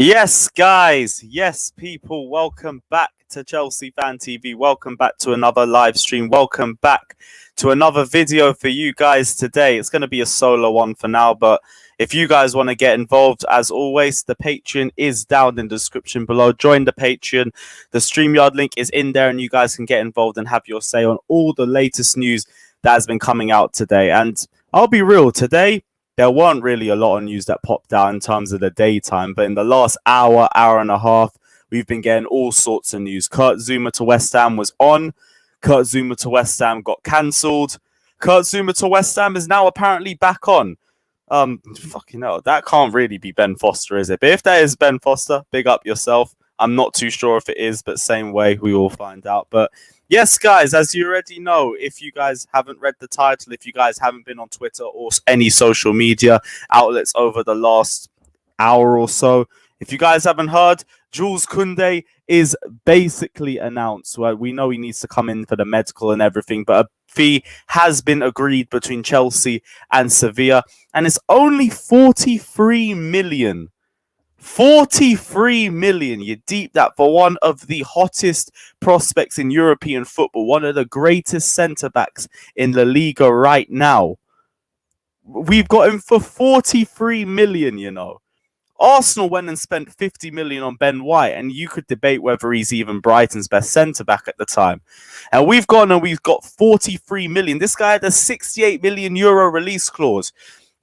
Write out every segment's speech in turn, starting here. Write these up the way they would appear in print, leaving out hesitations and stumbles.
Yes, guys. Yes, people. Welcome back to Chelsea Fan TV. Welcome back to another live stream. Welcome back to another video for you guys today. It's going to be a solo one for now, but if you guys want to get involved, as always, the Patreon is down in the description below. Join the Patreon. The StreamYard link is in there, and you guys can get involved and have your say on all the latest news that has been coming out today. And I'll be real, today there weren't really a lot of news that popped out in terms of the daytime, but in the last hour and a half, we've been getting all sorts of news. Kurt Zouma to West Ham was on. Kurt Zouma to West Ham got cancelled. Kurt Zouma to West Ham is now apparently back on. Fucking hell, that can't really be Ben Foster, is it? But if that is Ben Foster, big up yourself. I'm not too sure if it is, but same way, we will find out. But yes, guys, as you already know, if you guys haven't read the title, if you guys haven't been on Twitter or any social media outlets over the last hour or so, if you guys haven't heard, Jules Kounde is basically announced. Well, we know he needs to come in for the medical and everything, but a fee has been agreed between Chelsea and Sevilla, and it's only 43 million. 43 million. You deep that for one of the hottest prospects in European football, one of the greatest centre-backs in La Liga right now. We've got him for 43 million, you know. Arsenal went and spent 50 million on Ben White, and you could debate whether he's even Brighton's best centre-back at the time. And we've got 43 million. This guy had a 68 million euro release clause.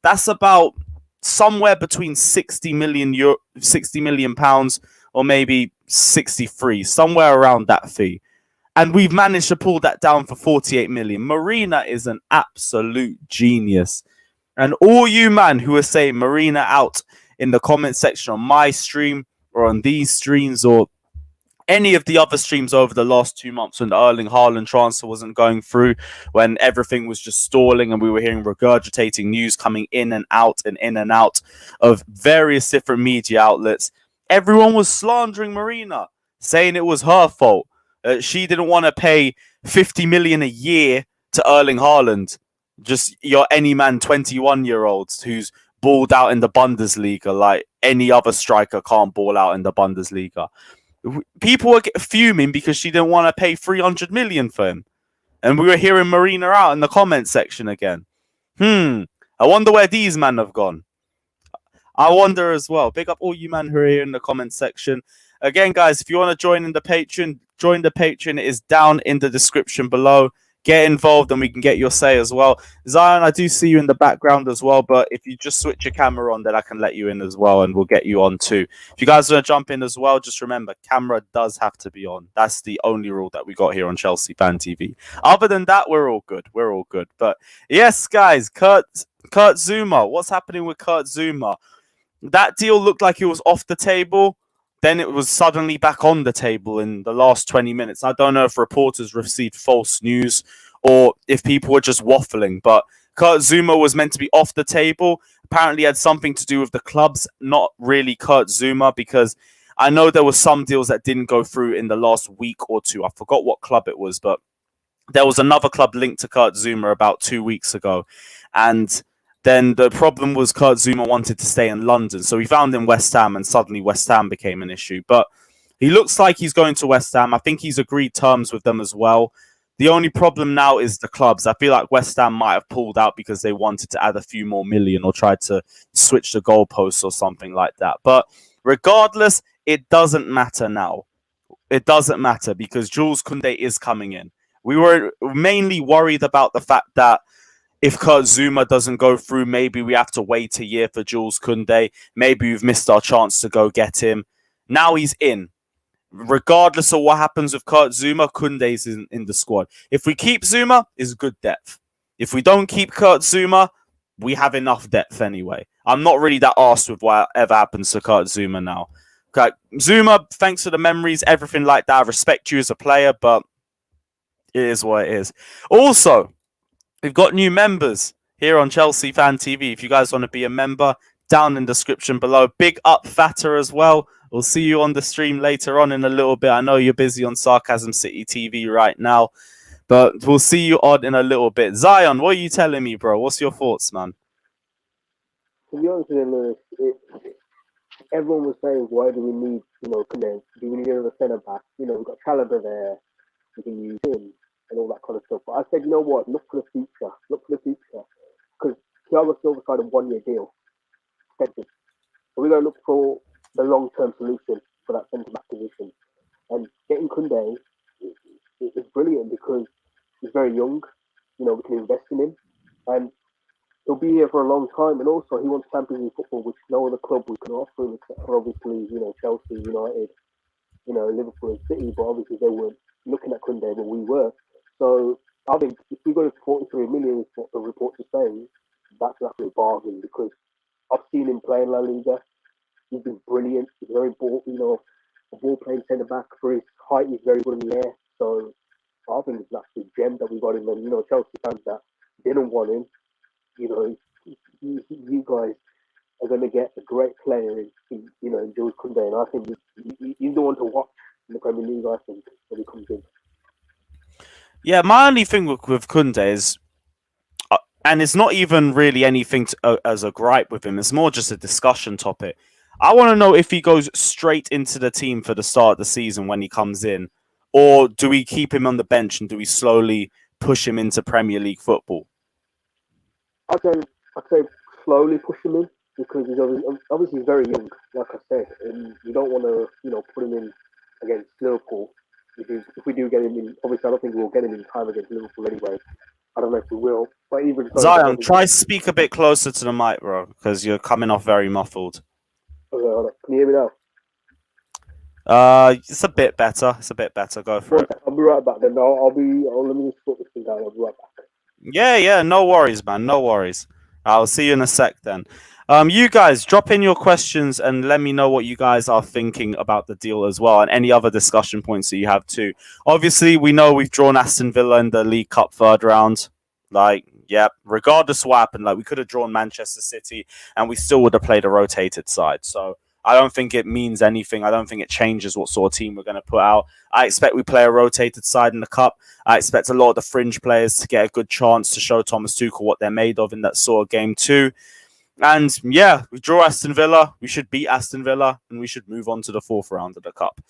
That's about somewhere between 60 million pounds or maybe 63, somewhere around that fee. And we've managed to pull that down for 48 million. Marina is an absolute genius. And all you man who are saying Marina out in the comment section on my stream or on these streams or any of the other streams over the last 2 months when the Erling Haaland transfer wasn't going through, when everything was just stalling and we were hearing regurgitating news coming in and out of various different media outlets, everyone was slandering Marina, saying it was her fault. She didn't want to pay 50 million a year to Erling Haaland. Just your any man 21-year-olds who's balled out in the Bundesliga like any other striker can't ball out in the Bundesliga. People were fuming because she didn't want to pay 300 million for him. And we were hearing Marina out in the comment section again. I wonder where these men have gone. I wonder as well. Big up all you men who are here in the comment section. Again, guys, if you want to join in the Patreon, join the Patreon. It is down in the description below. Get involved and we can get your say as well. Zion, I do see you in the background as well, but if you just switch your camera on, then I can let you in as well and we'll get you on too. If you guys want to jump in as well, just remember, camera does have to be on. That's the only rule that we got here on Chelsea Fan TV. Other than that, we're all good. We're all good. But yes, guys, Kurt Zouma. What's happening with Kurt Zouma? That deal looked like it was off the table. Then it was suddenly back on the table in the last 20 minutes. I don't know if reporters received false news or if people were just waffling, but Kurt Zouma was meant to be off the table. Apparently had something to do with the clubs, not really Kurt Zouma, because I know there were some deals that didn't go through in the last week or two. I forgot what club it was, but there was another club linked to Kurt Zouma about 2 weeks ago. And then the problem was Kurt Zouma wanted to stay in London. So he found in West Ham and suddenly West Ham became an issue. But he looks like he's going to West Ham. I think he's agreed terms with them as well. The only problem now is the clubs. I feel like West Ham might have pulled out because they wanted to add a few more million or tried to switch the goalposts or something like that. But regardless, it doesn't matter now. It doesn't matter because Jules Kounde is coming in. We were mainly worried about the fact that if Kurt Zouma doesn't go through, maybe we have to wait a year for Jules Kounde. Maybe we've missed our chance to go get him. Now he's in. Regardless of what happens with Kurt Zouma, Kounde's in the squad. If we keep Zouma, it's good depth. If we don't keep Kurt Zouma, we have enough depth anyway. I'm not really that arsed with whatever happens to Kurt Zouma now. Okay, Zouma, thanks for the memories, everything like that. I respect you as a player, but it is what it is. Also, we've got new members here on Chelsea Fan TV. If you guys want to be a member, down in the description below. Big up Fatter as well. We'll see you on the stream later on in a little bit. I know you're busy on Sarcasm City TV right now, but we'll see you on in a little bit. Zion, what are you telling me, bro? What's your thoughts, man? To be honest with you, everyone was saying, why do we need, Kounde? Do we need another centre back? We've got Chalobah there, we can use him and all that kind of stuff. But I said, you know what? Look for the future. Look for the future. Because Thiago Silva signed a 1-year deal. Expensive. So we're going to look for the long-term solution for that centre back position. And getting Kounde is brilliant because he's very young. We can invest in him. And he'll be here for a long time. And also, he wants Champions League football, which no other club we can offer him, except for obviously, Chelsea, United, Liverpool and City. But obviously, they weren't looking at Kounde, but we were. So I think if we go to 43 million, is what the reports are saying, that's actually a bargain because I've seen him play in La Liga. He's been brilliant. He's very a ball playing centre back for his height. He's very good in the air. So I think it's actually a gem that we got him. And Chelsea fans that didn't want him, you guys are going to get a great player in Jules Kounde, and I think he's the one to watch in the Premier League. I think when he comes in. Yeah, my only thing with Kounde is, and it's not even really anything as a gripe with him. It's more just a discussion topic. I want to know if he goes straight into the team for the start of the season when he comes in, or do we keep him on the bench and do we slowly push him into Premier League football? I'd say slowly push him in because he's obviously very young, like I said, and you don't want to put him in against Liverpool. If we do get him in, obviously I don't think we'll get him in time against Liverpool anyway. I don't know if we will, but even Zion, try speak a bit closer to the mic, bro, because you're coming off very muffled. Okay, hold on. Can you hear me now? It's a bit better. Go for it. I'll be right back then. Let me just sort this thing out. I'll be right back. Yeah, no worries, man. No worries. I'll see you in a sec then. You guys, drop in your questions and let me know what you guys are thinking about the deal as well, and any other discussion points that you have too. Obviously, we know we've drawn Aston Villa in the League Cup third round. Regardless of what happened, we could have drawn Manchester City and we still would have played a rotated side. So I don't think it means anything. I don't think it changes what sort of team we're going to put out. I expect we play a rotated side in the Cup. I expect a lot of the fringe players to get a good chance to show Thomas Tuchel what they're made of in that sort of game too. And yeah, we draw Aston Villa. We should beat Aston Villa and we should move on to the fourth round of the Cup.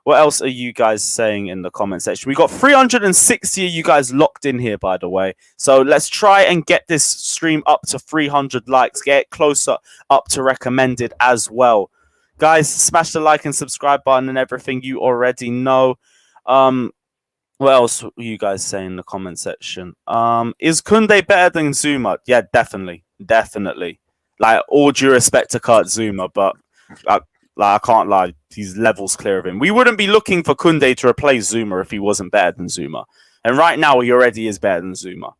What else are you guys saying in the comment section? We got 360 of you guys locked in here, by the way. So let's try and get this stream up to 300 likes. Get it closer up to recommended as well. Guys, smash the like and subscribe button and everything you already know. What else are you guys saying in the comment section? Is Kounde better than Zuma? Yeah, definitely. All due respect to Kurt Zuma, but I can't lie, he's levels clear of him. We wouldn't be looking for Kounde to replace Zuma if he wasn't better than Zuma. And right now, he already is better than Zuma.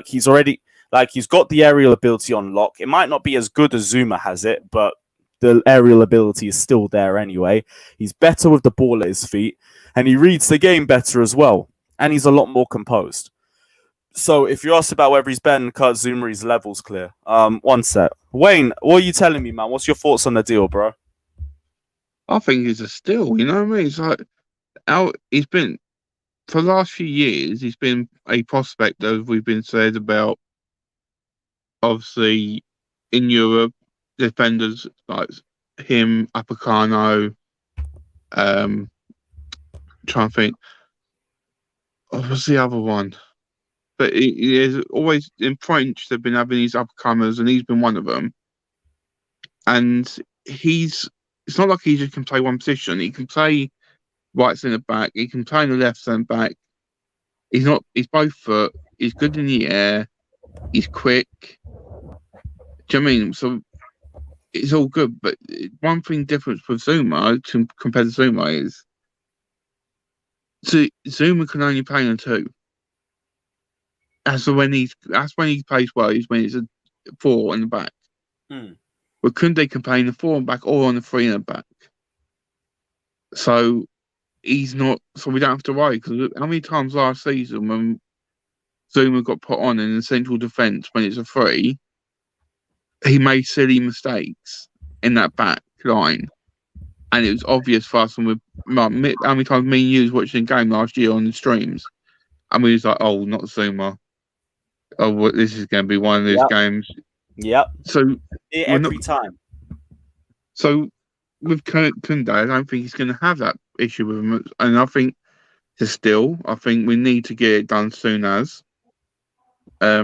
He's got the aerial ability on lock. It might not be as good as Zuma has it, but the aerial ability is still there anyway. He's better with the ball at his feet, and he reads the game better as well. And he's a lot more composed. So if you ask about whether he's better than Kurt Zuma, his level's clear. One sec. Wayne, what are you telling me, man? What's your thoughts on the deal, bro? I think he's a steal, you know what I mean? It's he's been, for the last few years, he's been a prospect, as we've been said about, obviously, in Europe, defenders like him, Upamecano, trying to think, what was the other one? But he is always, in French, they've been having these up-and-comers, and he's been one of them. And it's not like he just can play one position. He can play right centre back. He can play in the left centre back. He's both foot. He's good in the air. He's quick. Do you know what I mean? So it's all good. But one thing different with Zuma compared to Zuma is Zuma can only play on two. That's when he plays well. Is when it's a 4 in the back. But Kounde can play in the 4 and back or on the 3 and the back. So he's not. So we don't have to worry, because how many times last season when Zuma got put on in the central defence when it's a 3, he made silly mistakes in that back line, and it was obvious for us. And how many times me and you was watching the game last year on the streams, and we was like, "Oh, not Zuma. Oh, this is going to be one of those games." Yep. So every time. So with Kounde, I don't think he's going to have that issue with him. And I think I think we need to get it done soon as. But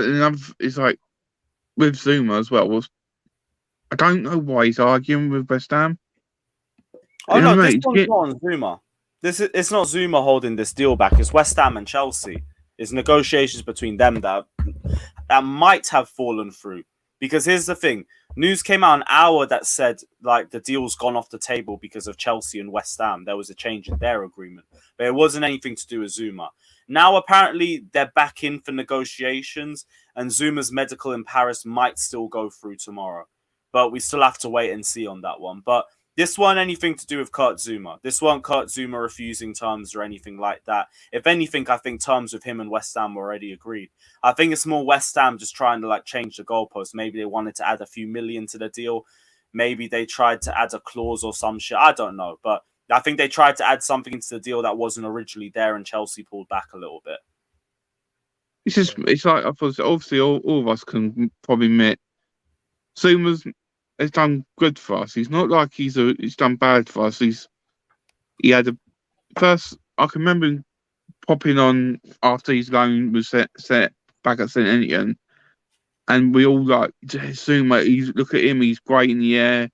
another, it's like with Zuma as well. I don't know why he's arguing with West Ham. Oh You know no, what I this mean? one's not on Zuma. It's not Zuma holding this deal back. It's West Ham and Chelsea. It's negotiations between them that might have fallen through. Because here's the thing: news came out an hour that said like the deal's gone off the table because of Chelsea and West Ham. There was a change in their agreement, but it wasn't anything to do with Zuma. Now apparently they're back in for negotiations, and Zuma's medical in Paris might still go through tomorrow, but we still have to wait and see on that one. But this wasn't anything to do with Kurt Zuma. This wasn't Kurt Zuma refusing terms or anything like that. If anything, I think terms with him and West Ham were already agreed. I think it's more West Ham just trying to like change the goalpost. Maybe they wanted to add a few million to the deal. Maybe they tried to add a clause or some shit. I don't know. But I think they tried to add something into the deal that wasn't originally there, and Chelsea pulled back a little bit. It's like obviously all of us can probably admit Zuma's has done good for us. He's not like he's done bad for us. He had a first. I can remember him popping on after his loan was set back at St Etienne, and we all like Zuma. Look at him. He's great in the air.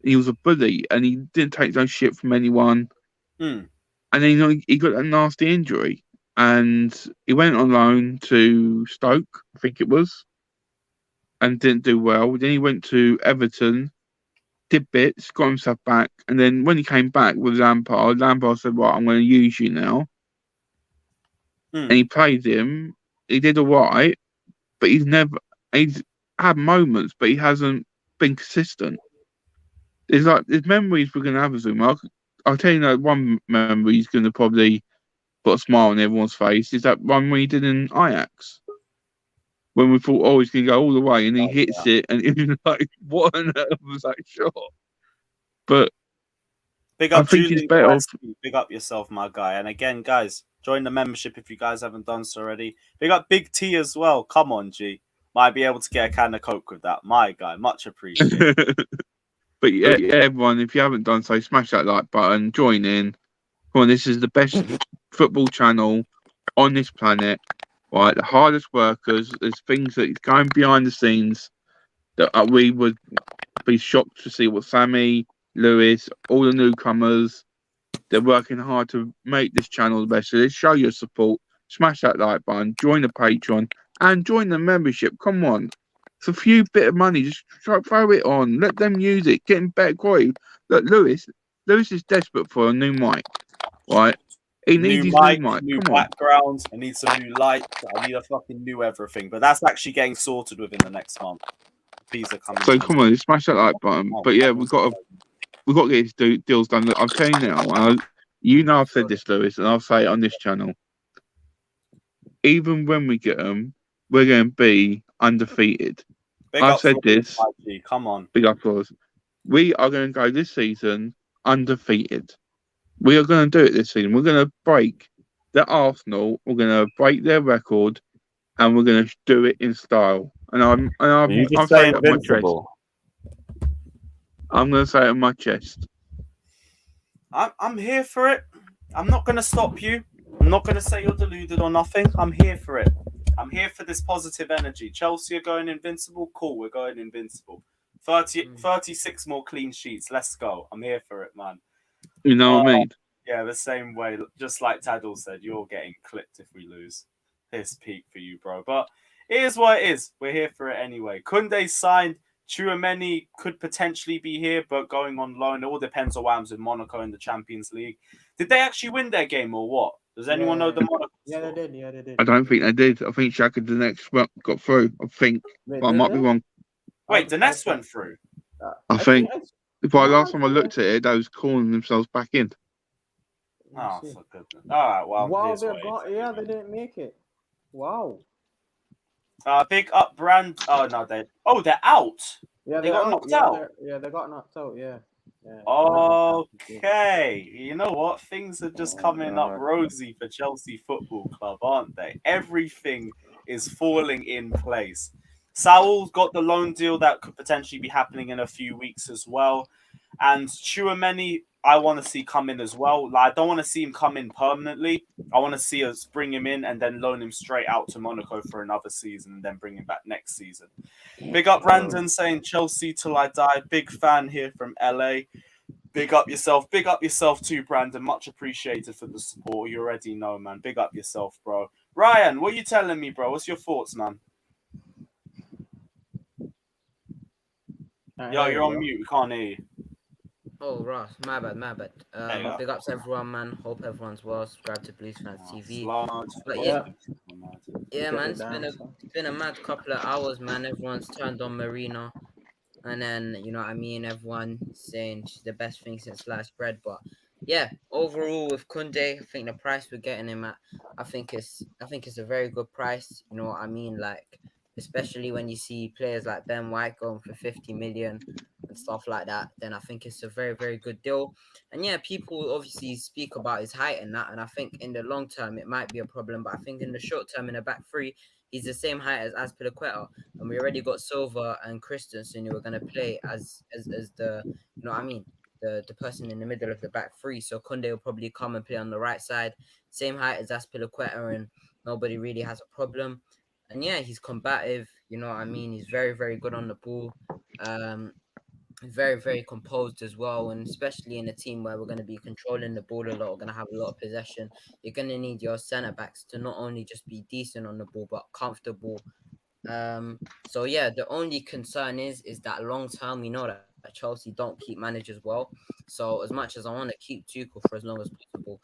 He was a bully, and he didn't take no shit from anyone. Mm. And then he got a nasty injury, and he went on loan to Stoke, I think it was, and didn't do well. Then he went to Everton, did bits, got himself back, and then when he came back with Lampard said, "Right, I'm going to use you now." And he played him. He did all right, but he's had moments, but he hasn't been consistent. There's memories we're going to have of Zuma. I'll tell you one memory he's going to probably put a smile on everyone's face is that one we did in Ajax. When we thought, he's going to go all the way, and he hits it, and it was like, what on earth was that shot? But big up, I think he's better off. Big up yourself, my guy. And again, guys, join the membership if you guys haven't done so already. Big up Big T as well. Come on, G. Might be able to get a can of Coke with that. My guy, much appreciated. But yeah, everyone, if you haven't done so, smash that like button, join in. Come on, this is the best football channel on this planet. Right, the hardest workers. There's things that is going behind the scenes that we would be shocked to see. What Sammy, Lewis, all the newcomers, they're working hard to make this channel the best. So let's show your support. Smash that like button, join the Patreon, and join the membership. Come on. It's a few bit of money. Just throw it on. Let them use it. Getting better quality. Look, Lewis is desperate for a new mic, right? He needs his new mic. New background. I need some new lights. I need a fucking new everything. But that's actually getting sorted within the next month. These are coming. So come on, smash that like button. But yeah, we've got to get these deals done. Look, I'm telling you now. I've said this, Lewis, and I'll say it on this channel. Even when we get them, we're going to be undefeated. I've said this. Come on. Big applause. We are going to go this season undefeated. We are going to do it this season. We're going to break the Arsenal. We're going to break their record, and we're going to do it in style. And I'm saying it on my chest. I'm going to say it on my chest. I'm here for it. I'm not going to stop you. I'm not going to say you're deluded or nothing. I'm here for it. I'm here for this positive energy. Chelsea are going invincible. Cool, we're going invincible. 36 more clean sheets. Let's go. I'm here for it, man. You know what I mean? Yeah, the same way. Just like Tadal said, you're getting clipped if we lose. Piss peak for you, bro. But it is what it is. We're here for it anyway. Kounde signed. Tchouameni could potentially be here, but going on loan. It all depends on what happens with Monaco in the Champions League. Did they actually win their game or what? Does anyone know the Monaco score? They did. I don't think they did. I think Shaka the next got through. I think. I might be wrong. Wait, the next went through? I think. Last time I looked at it, they was calling themselves back in. Oh, for goodness. All right, well. Wow, they didn't make it. Wow. Big up brand. Oh, no, they're out. Yeah, they got knocked out. They got knocked out, yeah. Okay. You know what? Things are just coming up rosy for Chelsea Football Club, aren't they? Everything is falling in place. Saul's got the loan deal that could potentially be happening in a few weeks as well. And Chouameni, I want to see come in as well. Like, I don't want to see him come in permanently. I want to see us bring him in and then loan him straight out to Monaco for another season and then bring him back next season. Big up Brandon saying Chelsea till I die. Big fan here from LA. Big up yourself. Big up yourself too, Brandon. Much appreciated for the support. You already know, man. Big up yourself, bro. Ryan, what are you telling me, bro? What's your thoughts, man? Yo, you're on mute. We can't hear you. Oh, Ross, my bad. Big ups everyone, man. Hope everyone's well. Subscribe to Blues Fans TV. But yeah, man. It's been a mad couple of hours, man. Everyone's turned on Marina, and then you know what I mean. Everyone saying she's the best thing since sliced bread. But yeah, overall with Kounde, I think the price we're getting him at, I think it's a very good price. You know what I mean, like especially when you see players like Ben White going for 50 million. And stuff like that, then I think it's a very, very good deal. And yeah, people obviously speak about his height and that, and I think in the long term it might be a problem, but I think in the short term in the back three, he's the same height as Azpilicueta, and we already got Silva and Christensen who are going to play as the, you know what I mean, the person in the middle of the back three. So Kounde will probably come and play on the right side, same height as Azpilicueta, and nobody really has a problem. And yeah, he's combative, you know what I mean. He's very, very good on the ball. Very, very composed as well, and especially in a team where we're going to be controlling the ball a lot, we're going to have a lot of possession. You're going to need your centre backs to not only just be decent on the ball but comfortable. So yeah, the only concern is that long term, we know that Chelsea don't keep managers well. So as much as I want to keep Tuchel for as long as possible,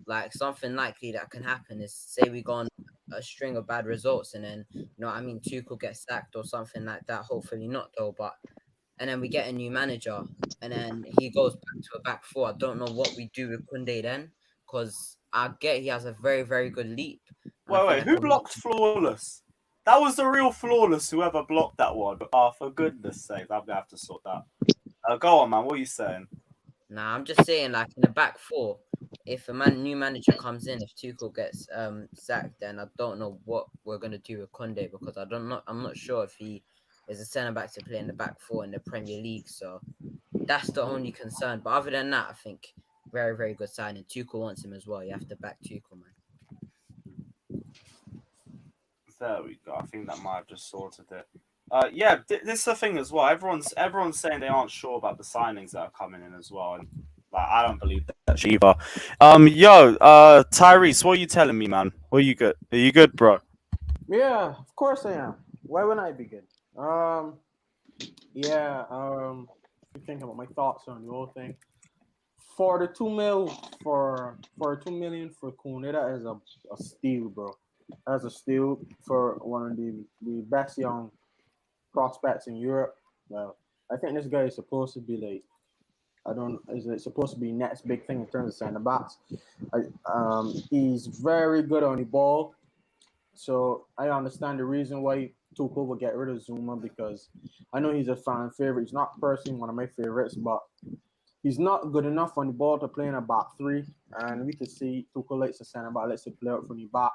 like something likely that can happen is say we go on a string of bad results and then you know what I mean, Tuchel gets sacked or something like that. Hopefully not though, but and then we get a new manager, and then he goes back to a back four. I don't know what we do with Kounde then, because I get he has a very, very good leap. Wait, who blocked Flawless? That was the real Flawless, whoever blocked that one. Oh, for goodness sake, I'm going to have to sort that. Go on, man. What are you saying? Nah, I'm just saying, like, in the back four, if a new manager comes in, if Tuchel gets sacked, then I don't know what we're going to do with Kounde, because I'm not sure if he is a centre-back to play in the back four in the Premier League, so that's the only concern. But other than that, I think very, very good signing. Tuchel wants him as well. You have to back Tuchel, man. There we go. I think that might have just sorted it. Yeah, this is the thing as well. Everyone's saying they aren't sure about the signings that are coming in as well, and like I don't believe that either. Tyrese, what are you telling me, man? Are you good? Are you good, bro? Yeah, of course I am. Why wouldn't I be good? Thinking about my thoughts on the whole thing. For the 2 million for Kounde, that is a steal, bro. That's a steal for one of the best young prospects in Europe. Well, I think this guy is supposed to be like, is it supposed to be next big thing in terms of centre backs? He's very good on the ball, so I understand the reason why Tuchel will get rid of Zuma, because I know he's a fan favorite. He's not personally one of my favorites, but he's not good enough on the ball to play in a back three, and we can see Tuchel likes the centre back, likes to play out from the back.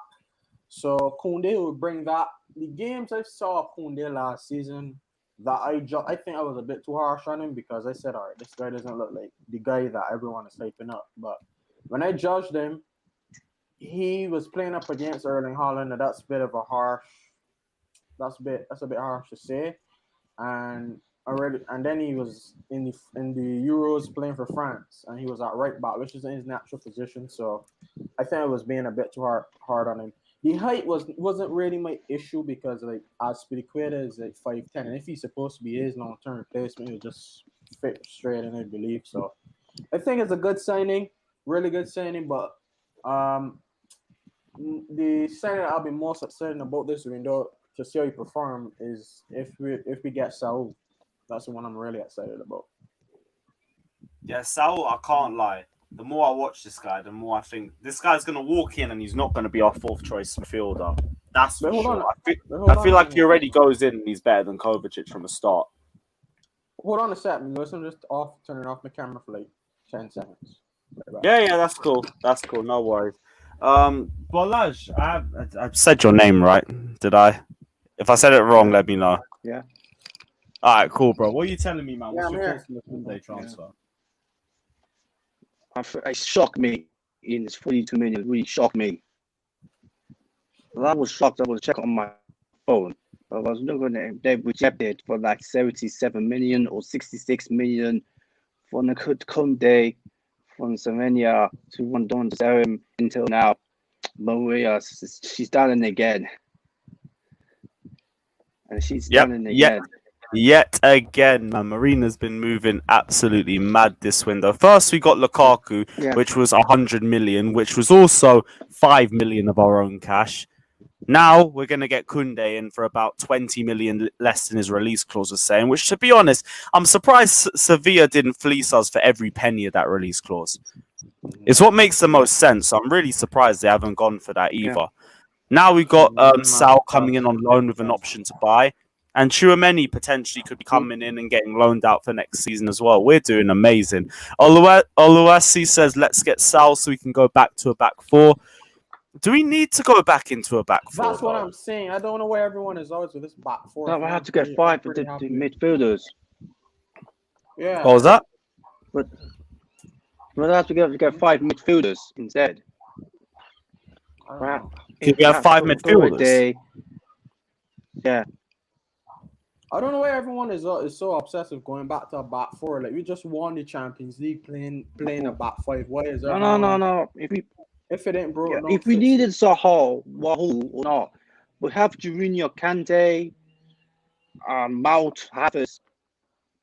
So Kounde will bring that. The games I saw Kounde last season, that I think I was a bit too harsh on him, because I said, all right, this guy doesn't look like the guy that everyone is hyping up. But when I judged him, he was playing up against Erling Haaland, and that's a bit harsh to say. And then he was in the Euros playing for France, and he was at right back, which is in his natural position. So I think I was being a bit too hard on him. The height wasn't really my issue, because like Azpilicueta is like 5'10", and if he's supposed to be his long-term replacement, he'll just fit straight in, I believe. So I think it's a good signing, really good signing. But the signing I'll be most excited about this window to see how he perform is if we get Saul. That's the one I'm really excited about. Yeah, Saul, I can't lie. The more I watch this guy, the more I think this guy's going to walk in and he's not going to be our fourth choice midfielder. That's for sure. I feel like he already goes in and he's better than Kovacic from the start. Hold on a second. Listen, just turning off my camera for like 10 seconds. Yeah, that's cool. That's cool. No worries. Bolaj, I said your name right, did I? If I said it wrong, let me know. Yeah. All right, cool, bro. What are you telling me, man? Yeah, What's I'm your here. thoughts on the Kounde transfer? It shocked me. In 42 million, really shocked me. I was shocked. I was checking on my phone. I was looking at they rejected for like 77 million or 66 million for the Kounde from Slovenia to Rondon to sell him until now. Maria, she's done it again. And she's done it again. Yet again, man, Marina's been moving absolutely mad this window. First, we got Lukaku, which was 100 million, which was also 5 million of our own cash. Now we're going to get Kounde in for about 20 million less than his release clause was saying, which, to be honest, I'm surprised Sevilla didn't fleece us for every penny of that release clause. It's what makes the most sense. I'm really surprised they haven't gone for that either. Yeah. Now we've got Sal coming in on loan with an option to buy. And Chouameni potentially could be coming in and getting loaned out for next season as well. We're doing amazing. Oluwasi says, let's get Sal so we can go back to a back four. Do we need to go back into a back four? That's what I'm saying. I don't know where everyone is always with this back four. No, I have to get 5 of the midfielders. Yeah. What was that? But I have to get 5 midfielders instead. If we have 5 midfielders. Yeah. I don't know why everyone is so obsessed with going back to a back four. Like, we just won the Champions League playing a back five. Why is that? No. If it ain't broke, if we needed Zaha, Wahoo or not, we have Juninho, Kante, Mount, Havertz,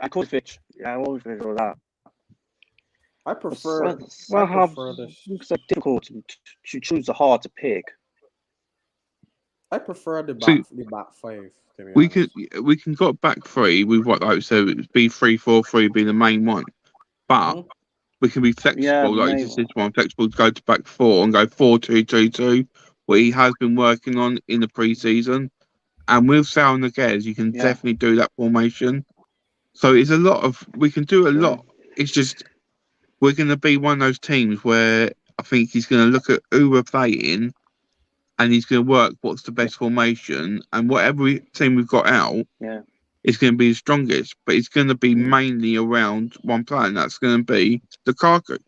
and Kovacic. Yeah, all that. I prefer this. It's so difficult to choose the hard to pick. I prefer the back five. We can go back three with what, like, so it would be 3-4-3 be the main one, but we can be flexible, like you just said, flexible to go to back four and go 4-2-2-2, what he has been working on in the pre-season, and with Sal Niguez, you can definitely do that formation. So it's we can do a lot. It's just we're going to be one of those teams where I think he's going to look at who we're playing. And he's going to work what's the best formation, and whatever team we've got out is going to be the strongest. But it's going to be mainly around one player, and that's going to be Lukaku.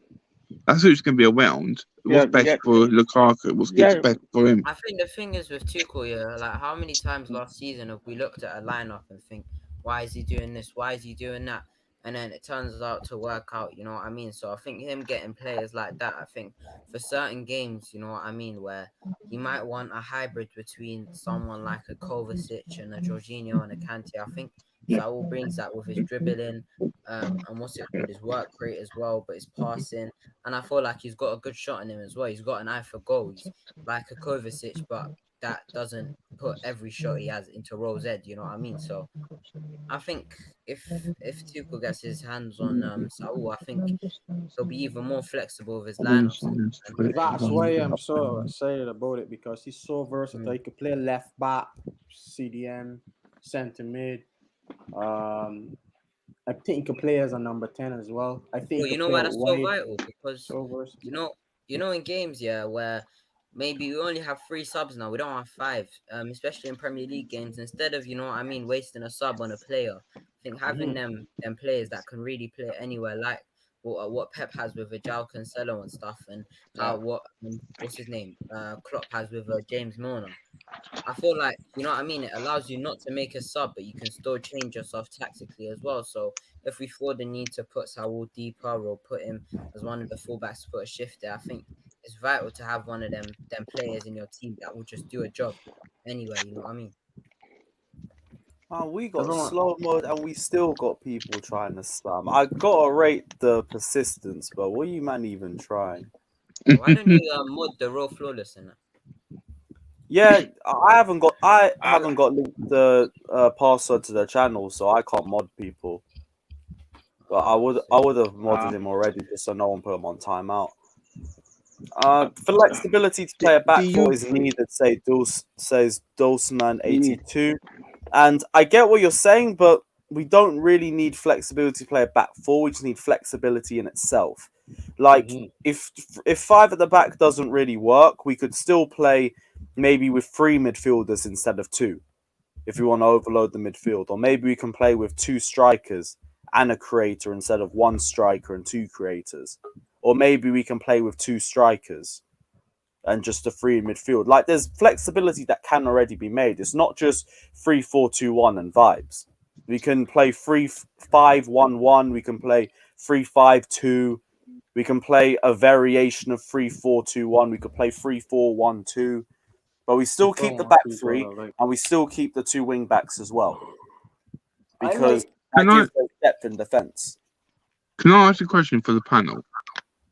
That's who's going to be around. What's best for Lukaku? What's best for him? I think the thing is with Tuchel, like, how many times last season have we looked at a lineup and think, why is he doing this? Why is he doing that? And then it turns out to work out, you know what I mean? So I think him getting players like that, I think for certain games, you know what I mean, where he might want a hybrid between someone like a Kovacic and a Jorginho and a Kante. I think Saul brings that with his dribbling, and what's it called, his work rate as well, but his passing. And I feel like he's got a good shot in him as well. He's got an eye for goals, like a Kovacic, but that doesn't put every shot he has into Rose Ed, you know what I mean? So I think if Tuchel gets his hands on Saul, I think he'll be even more flexible with his lineups. That's why I'm so excited about it, because he's so versatile. He could play left back, CDM, centre mid. I think he could play as a number 10 as well. I think. Well, you know why that's so vital, because you know in games where maybe we only have 3 subs now, we don't have 5, especially in Premier League games. Instead of, you know what I mean, wasting a sub on a player, I think having them players that can really play anywhere, like what Pep has with a João Cancelo and stuff, and what's his name, Klopp has with James Milner. I feel like, you know what I mean, it allows you not to make a sub, but you can still change yourself tactically as well. So if we feel the need to put Saul deeper or put him as one of the fullbacks to put a shift there, I think it's vital to have one of them players in your team that will just do a job anyway, you know what I mean? Oh, we got slow mode and we still got people trying to spam. I gotta rate the persistence, but what are you man even trying? Why don't you mod the raw flawless in that? Yeah, I haven't got the password to the channel, so I can't mod people. But I would have modded him already, just so no one put him on timeout. Flexibility to play a back four is needed, says Dulceman82. And I get what you're saying, but we don't really need flexibility to play a back four. We just need flexibility in itself. Like, if 5 at the back doesn't really work, we could still play maybe with 3 midfielders instead of 2. if we want to overload the midfield. Or maybe we can play with 2 strikers and a creator instead of 1 striker and 2 creators. Or maybe we can play with 2 strikers and just a 3 in midfield. Like, there's flexibility that can already be made. It's not just 3-4-2-1 and vibes. We can play 3-5-1-1. We can play 3-5-2. We can play a variation of 3-4-2-1. We could play 3-4-1-2. But we still keep the back 3, and we still keep the 2 wing backs as well. Because that gives us depth in defence. Can I ask a question for the panel?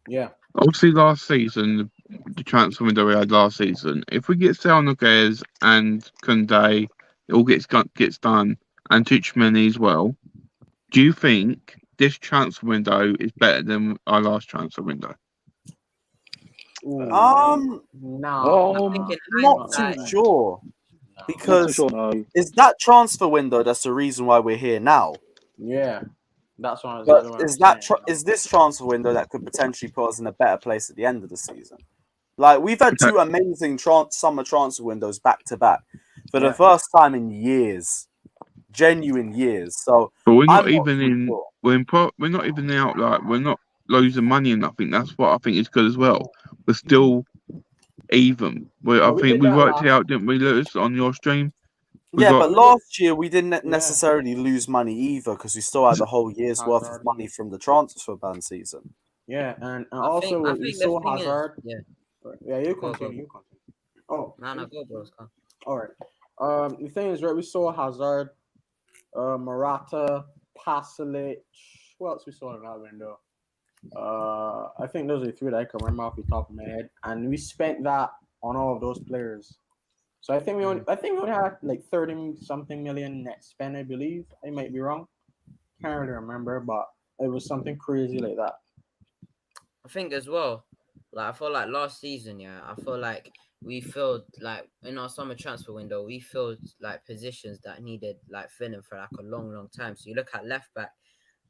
Yeah. Obviously, last season, the transfer window we had last season, if we get Enquires and Kounde, it all gets done, and Tuchmani as well, do you think this transfer window is better than our last transfer window? No. Not too sure. Because is that transfer window that's the reason why we're here now? Yeah. That's what But is this transfer window that could potentially put us in a better place at the end of the season? Like, we've had 2 amazing summer transfer windows back to back for the first time in years, genuine years. So, but we're not even in. Sure. We're not even out. Like, we're not losing money and nothing. That's what I think is good as well. We're still even. I think we worked it out, didn't we, Lewis, on your stream? But last year we didn't necessarily lose money either because we still had the whole year's worth of money from the transfer ban season. Yeah, and also we saw Hazard. You continue. Oh, no, go, bro. All right. The thing is, right, we saw Hazard, Morata, Pasalic. What else we saw in that window? I think those are the 3 that I can remember off the top of my head, and we spent that on all of those players. So I think we only had like 30-something million net spend, I believe. I might be wrong. Can't really remember, but it was something crazy like that. I think as well, like, I feel like last season, I feel like we filled, like, in our summer transfer window, we filled like positions that needed like filling for like a long time. So you look at left back,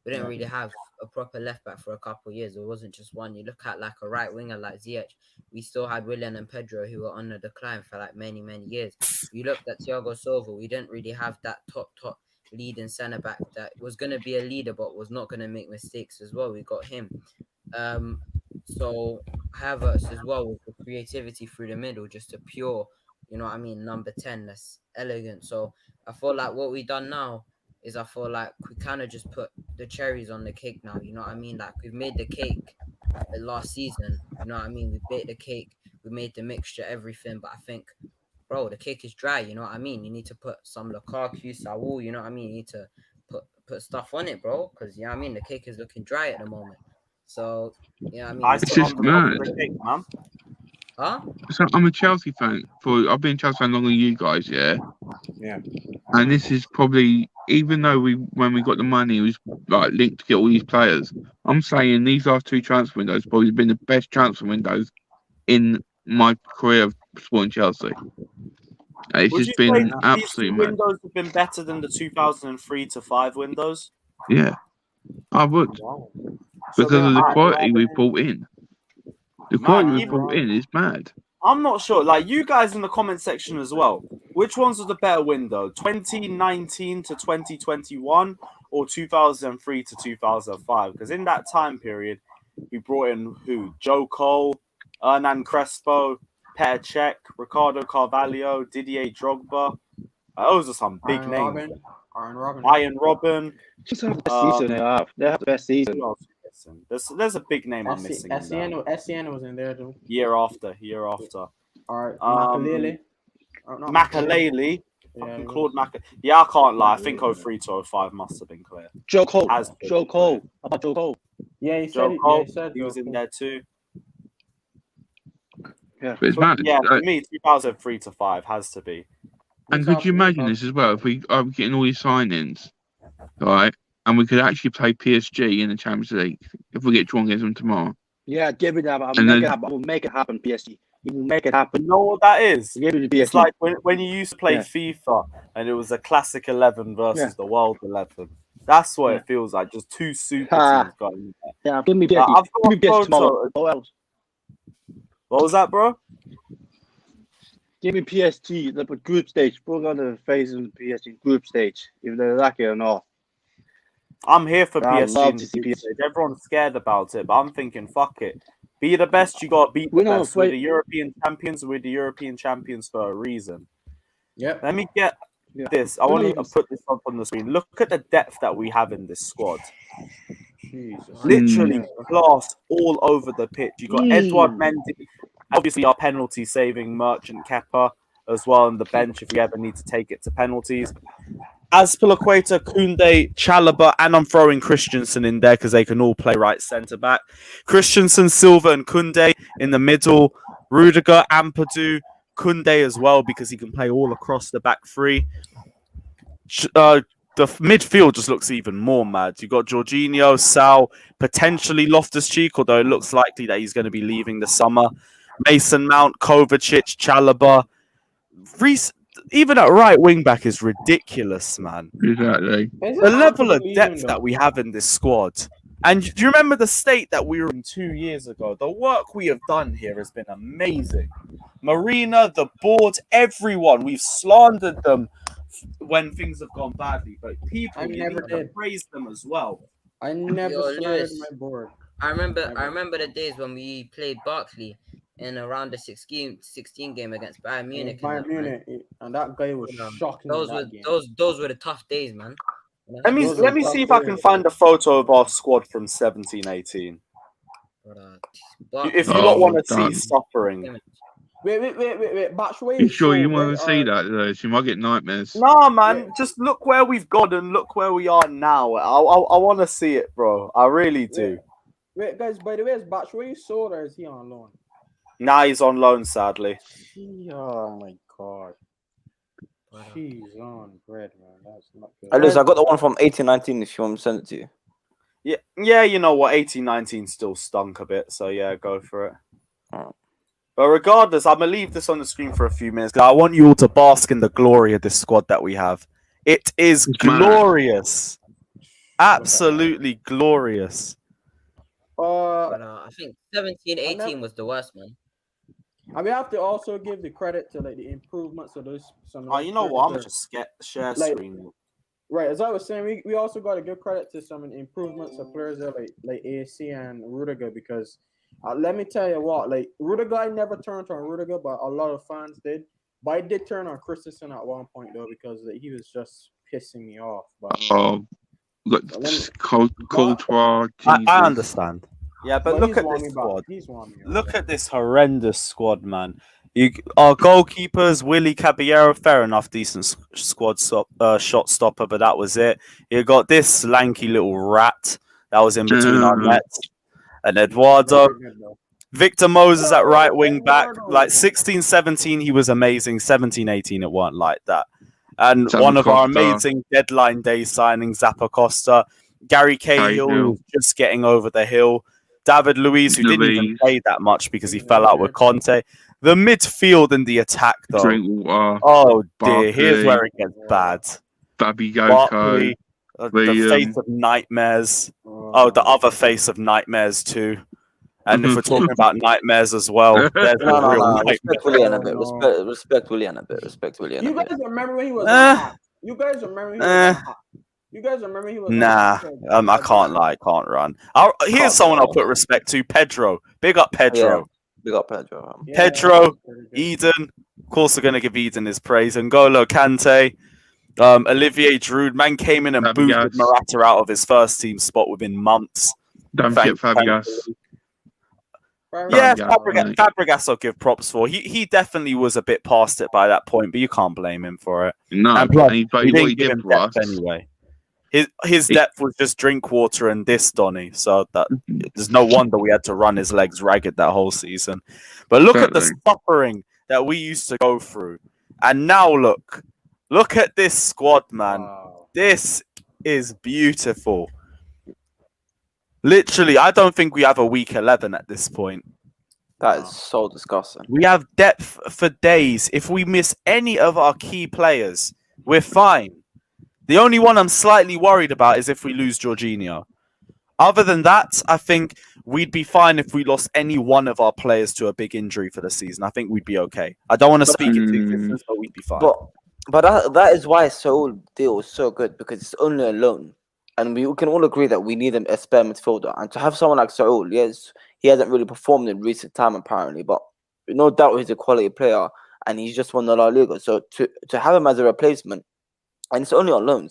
we didn't really have a proper left back for a couple of years. There wasn't just one. You look at like a right winger like Ziyech, we still had Willian and Pedro who were on the decline for like many years. You looked at Thiago Silva, we didn't really have that top leading centre back that was going to be a leader but was not going to make mistakes as well. We got him. So Havertz as well with the creativity through the middle, just a pure, you know what I mean, number 10 that's elegant. So I feel like what we done now is I feel like we kind of just put the cherries on the cake now, you know what I mean? Like, we've made the cake last season, you know what I mean? We baked the cake, we made the mixture, everything, but I think, bro, the cake is dry, you know what I mean? You need to put some Lukaku, Saul, you know what I mean? You need to put stuff on it, bro, because, you know what I mean? The cake is looking dry at the moment. So, you know what I mean? It's just mad. Huh? So I'm a Chelsea fan. I've been a Chelsea fan longer than you guys, yeah. And this is probably, even though when we got the money, it was like linked to get all these players. I'm saying these last 2 transfer windows probably been the best transfer windows in my career of supporting Chelsea. It's just been absolutely mad. Windows have been better than the 2003 to 5 windows. Yeah, I would, because of the quality we brought in. The quality we brought in is mad. I'm not sure. Like, you guys in the comment section as well. Which ones was the better window? 2019 to 2021 or 2003 to 2005? Because in that time period, we brought in who? Joe Cole, Hernan Crespo, Petr Cech, Ricardo Carvalho, Didier Drogba. Those are some big names. Iron Robin. Just have the best season they have. They have the best season. There's a big name I'm missing. SCN was in there too. Year after. All right, Makalele. Makalele. Claude Makalele. Yeah, I can't lie. I think 03 to 05 must have been clear. Joe Cole. Joe Cole. How about Joe Cole? Yeah, he said he was in there too. Yeah, but it's mad. Yeah, for me, 2003 to 5 has to be. And could you imagine this as well? If we are getting all these signings, right? And we could actually play PSG in the Champions League if we get drawn against them tomorrow. Yeah, give it that. We'll make it happen, PSG. We'll make it happen. You know what that is? Give it to PSG. It's like when you used to play FIFA and it was a classic 11 versus the world 11. That's what it feels like. Just 2 super teams got in there. Yeah, give me PSG. I've got give me PSG tomorrow. What was that, bro? Give me PSG, the group stage. Put on the face of the PSG group stage, if they're lucky or not. I'm here for I PSG. love In to the see group PSG. stage. Everyone's scared about it, but I'm thinking, fuck it. Be the best, you got to beat the We're not best. We're afraid. the European champions. We're the European champions for a reason. Yep. Let me get Yeah. this. I We're want not to even- put this up on the screen. Look at the depth that we have in this squad. Jesus. Literally class all over the pitch. You got Edouard Mendy, obviously our penalty saving merchant Kepa as well on the bench if we ever need to take it to penalties. Azpilicueta, Kounde, Chalobah, and I'm throwing Christensen in there because they can all play right centre back. Christensen, Silva, and Kounde in the middle. Rudiger, Ampadu, Kounde as well because he can play all across the back three. The midfield just looks even more mad. You've got Jorginho, Sal, potentially Loftus-Cheek, although it looks likely that he's going to be leaving the summer. Mason Mount, Kovacic, Chalobah. Even at right wing back is ridiculous, man. Exactly. The level of depth that we have in this squad. And do you remember the state that we were in 2 years ago? The work we have done here has been amazing. Marina, the board, everyone. We've slandered them when things have gone badly, but people, you need to praise them as well. I never Yo, slandered Lewis, my board. I remember the days when we played Barkley in around the 16 game against Bayern Munich. Bayern Munich, and that guy was shocking. Those were the tough days, man. Let me see if I can find a photo of our squad from 17-18. If you don't want to see suffering. Wait. Batshuayi. You sure you want to see that, Lewis? You might get nightmares. Nah, man. Just look where we've gone and look where we are now. I want to see it, bro. I really do. Wait, guys. By the way, is Batshuayi sold or is he on loan? Nah, he's on loan, sadly. Oh my god. She's on bread, man. That's not good. At least I got the one from 1819 if you want me to send it to you. Yeah, you know what? 18-19 still stunk a bit, so yeah, go for it. Alright. But regardless, I'm going to leave this on the screen for a few minutes. I want you all to bask in the glory of this squad that we have. It is glorious. Absolutely glorious. I think 17-18 was the worst, man. I mean, I have to also give the credit to like the improvements of those. You know what? I'm going to just share screen. Right, as I was saying, we also got to give credit to some improvements of players there, like AC and Rudiger, because let me tell you what, like Rudiger, I never turned on Rudiger, but a lot of fans did. But I did turn on Christensen at one point though, because like, he was just pissing me off. But look, Courtois. I understand. Yeah, but look at this squad. Look at this horrendous squad, man. Our goalkeepers, Willy Caballero, fair enough, decent squad shot stopper, but that was it. You got this lanky little rat that was in between our nets, and Eduardo. Victor Moses at right wing back. Like 16-17, he was amazing. 17-18, it weren't like that. And one of our amazing deadline day signings, Zappa Costa. Gary Cahill, just getting over the hill. David Luiz, who didn't even play that much because he fell out with Conte. The midfield and the attack, though. Oh, dear. Here's where it gets bad. Barkley, the face of nightmares. Oh, the other face of nightmares, too. And if we're talking about nightmares as well, there's no. Respect Willian a bit. Respect Willian a bit. Respect Willian. You guys remember when he was hot? You guys remember he was hot? You guys remember he was Nah, I can't lie. I can't run. Here's someone I'll put respect to. Pedro. Big up Pedro. Yeah. Big up Pedro. Pedro, Eden. Of course, we're going to give Eden his praise. N'Golo Kante. Olivier Giroud. Man came in and booted Morata out of his first team spot within months. Don't forget Fabregas. Yeah, Fabregas I'll give props for. He definitely was a bit past it by that point, but you can't blame him for it. No, and plus, but he didn't give him depth anyway. His depth was just drink water and this, Donny. So that there's no wonder we had to run his legs ragged that whole season. But look at the suffering that we used to go through. And now look at this squad, man. Wow. This is beautiful. Literally, I don't think we have a week 11 at this point. That is so disgusting. We have depth for days. If we miss any of our key players, we're fine. The only one I'm slightly worried about is if we lose Jorginho. Other than that, I think we'd be fine if we lost any one of our players to a big injury for the season. I think we'd be okay. I don't want to speak into existence, but we'd be fine. But that is why Seoul deal is so good, because it's only a loan. And we can all agree that we need a spare midfielder. And to have someone like Seoul, yes, he hasn't really performed in recent time apparently, but no doubt he's a quality player and he's just won the La Liga. So to have him as a replacement, and it's only on loan,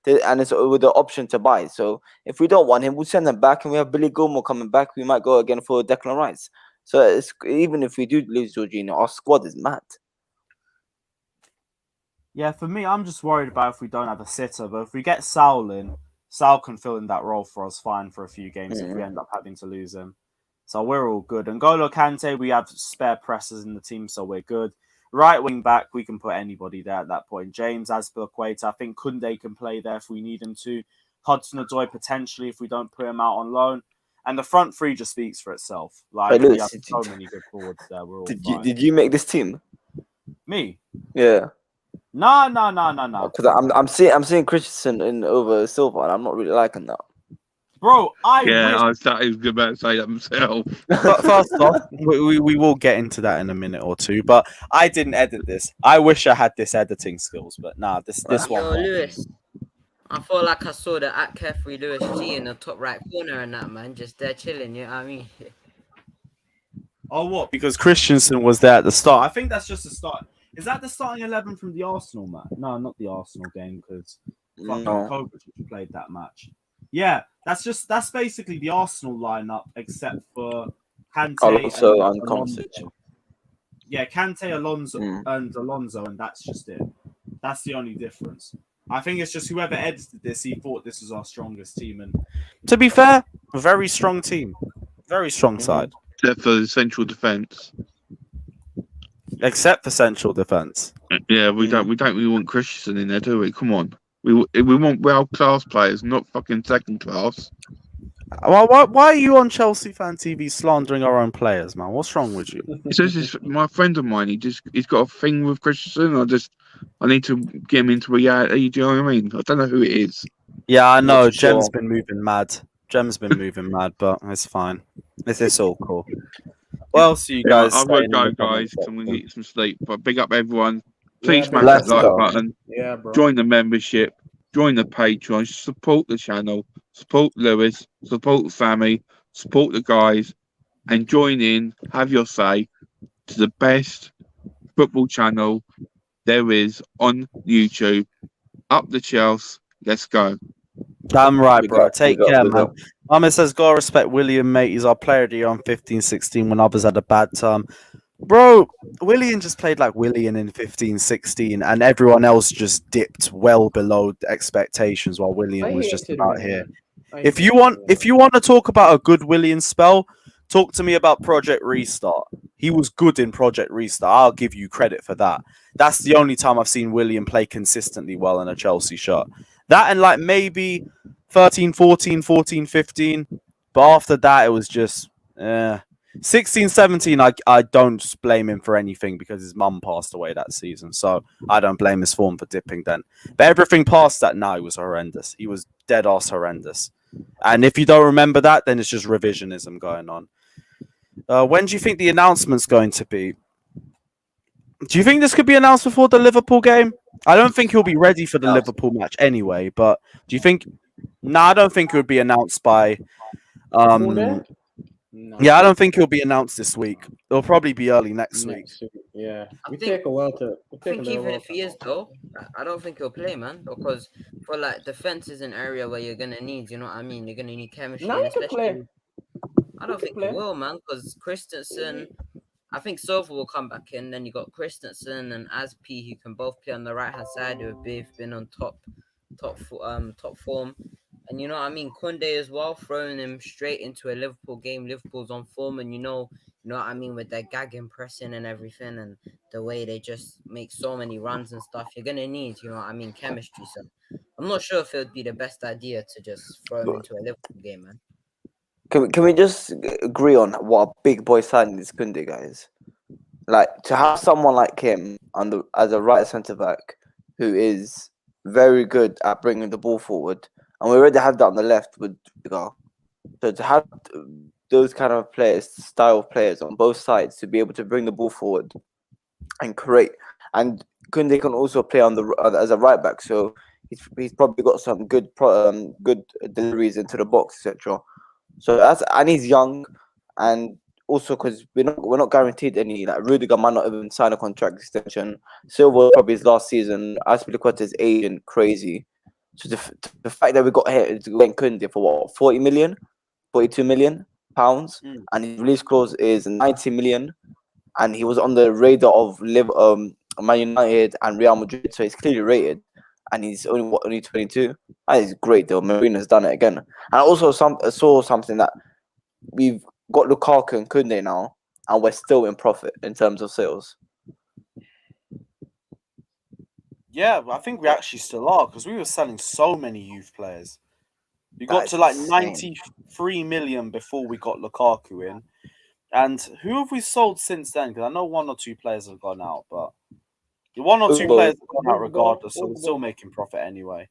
and it's with the option to buy. So if we don't want him, we'll send him back, and we have Billy Gilmore coming back. We might go again for Declan Rice. So even if we do lose Jorginho, our squad is mad. Yeah, for me, I'm just worried about if we don't have a sitter. But if we get Saul in, Saul can fill in that role for us fine for a few games if we end up having to lose him. So we're all good. And N'Golo Kante, we have spare pressers in the team, so we're good. Right wing back, we can put anybody there at that point. James, Azpilicueta, I think Kounde can play there if we need him to. Hudson-Odoi potentially if we don't put him out on loan. And the front three just speaks for itself. Like, we have so many good forwards there. We're all fine. Did you make this team? Me? Yeah. No. Because I'm seeing Christensen over Silva, and I'm not really liking that. Bro, I was about to say that myself. But first off, we will get into that in a minute or two. But I didn't edit this. I wish I had this editing skills, but nah, this one. Yo, Lewis, I feel like I saw the at Carefree Lewis G in the top right corner and that, man, just there chilling. You know what I mean? Oh, what? Because Christensen was there at the start. I think that's just the start. Is that the starting 11 from the Arsenal match? No, not the Arsenal game, because Kovac played that match. Yeah, that's basically the Arsenal lineup, except for Kante Alonso and Komsic. Yeah, Kante, Alonso, and Alonso, and that's just it. That's the only difference. I think it's just whoever edited this, he thought this was our strongest team, and to be fair, a very strong team, very strong side. Except for the central defence. Except for central defence. Yeah, we don't really want Christensen in there, do we? Come on. We want world-class players, not fucking second class. Why are you on Chelsea Fan TV slandering our own players, man? What's wrong with you? My friend of mine, he's got a thing with Christensen. I need to get him into reality. Do you know what I mean? I don't know who it is. Yeah, I know. Jem's been moving mad. But it's fine. It's all cool. What else are you guys? I've got to go, guys. I'm gonna get some sleep. But big up everyone. Please smash that like button. Yeah, bro. Join the membership. Join the Patreon. Support the channel. Support Lewis. Support the family. Support the guys. And join in. Have your say to the best football channel there is on YouTube. Up the Chelsea. Let's go. Damn right, bro. Take care, man. Mama says, gotta respect William, mate. He's our player of the year on 15-16 when others had a bad time. Bro, Willian just played like Willian in 15-16, and everyone else just dipped well below expectations while Willian was just about here. If you want to talk about a good Willian spell, talk to me about Project Restart. He was good in Project Restart. I'll give you credit for that. That's the only time I've seen Willian play consistently well in a Chelsea shirt. That and like maybe 13-14, 14-15. But after that, it was just 16-17, I don't blame him for anything because his mum passed away that season. So I don't blame his form for dipping then. But everything past that now, he was horrendous. He was dead ass horrendous. And if you don't remember that, then it's just revisionism going on. When do you think the announcement's going to be? Do you think this could be announced before the Liverpool game? I don't think he'll be ready for the Liverpool match anyway. But do you think... No, I don't think it would be announced by... No. Yeah, I don't think it'll be announced this week. It'll probably be early next week. Yeah, I take a while to. I think even if he is though, I don't think he'll play, man. Because for like defense is an area where you're gonna need, you know what I mean? You're gonna need chemistry. No, he can play. I don't think he will, man. Because Christensen, I think Silva will come back in. Then you got Christensen and Aspi who can both play on the right hand side. Who have both been on top form. And you know what I mean? Kounde as well, throwing him straight into a Liverpool game. Liverpool's on form, and you know what I mean, with their gagging pressing and everything, and the way they just make so many runs and stuff. You're gonna need, you know what I mean, chemistry. So I'm not sure if it would be the best idea to just throw him into a Liverpool game, man. Can we just agree on what a big boy signing is Kounde, guys? Like to have someone like him as a right centre back who is very good at bringing the ball forward. And we already have that on the left with Vigar. So to have those kind of players, style of players on both sides to be able to bring the ball forward and create. And Kounde can also play on the as a right back, so he's probably got some good good deliveries into the box, etc. So and he's young, and also because we're not guaranteed any. Like Rudiger might not even sign a contract extension. Silva probably his last season. Aspilicueta is aging crazy. So the fact that we got here is getting Kounde for what, 40 million, 42 million pounds, and his release clause is 90 million, and he was on the radar of Man United and Real Madrid, so he's clearly rated, and he's only 22. That is great though. Marina's done it again. And I also saw something that we've got Lukaku and Kounde now, and we're still in profit in terms of sales. Yeah, I think we actually still are, because we were selling so many youth players. We got to like 93 million before we got Lukaku in. And who have we sold since then? Because I know one or two players have gone out, but the one or two players have gone out regardless, so we're still making profit anyway.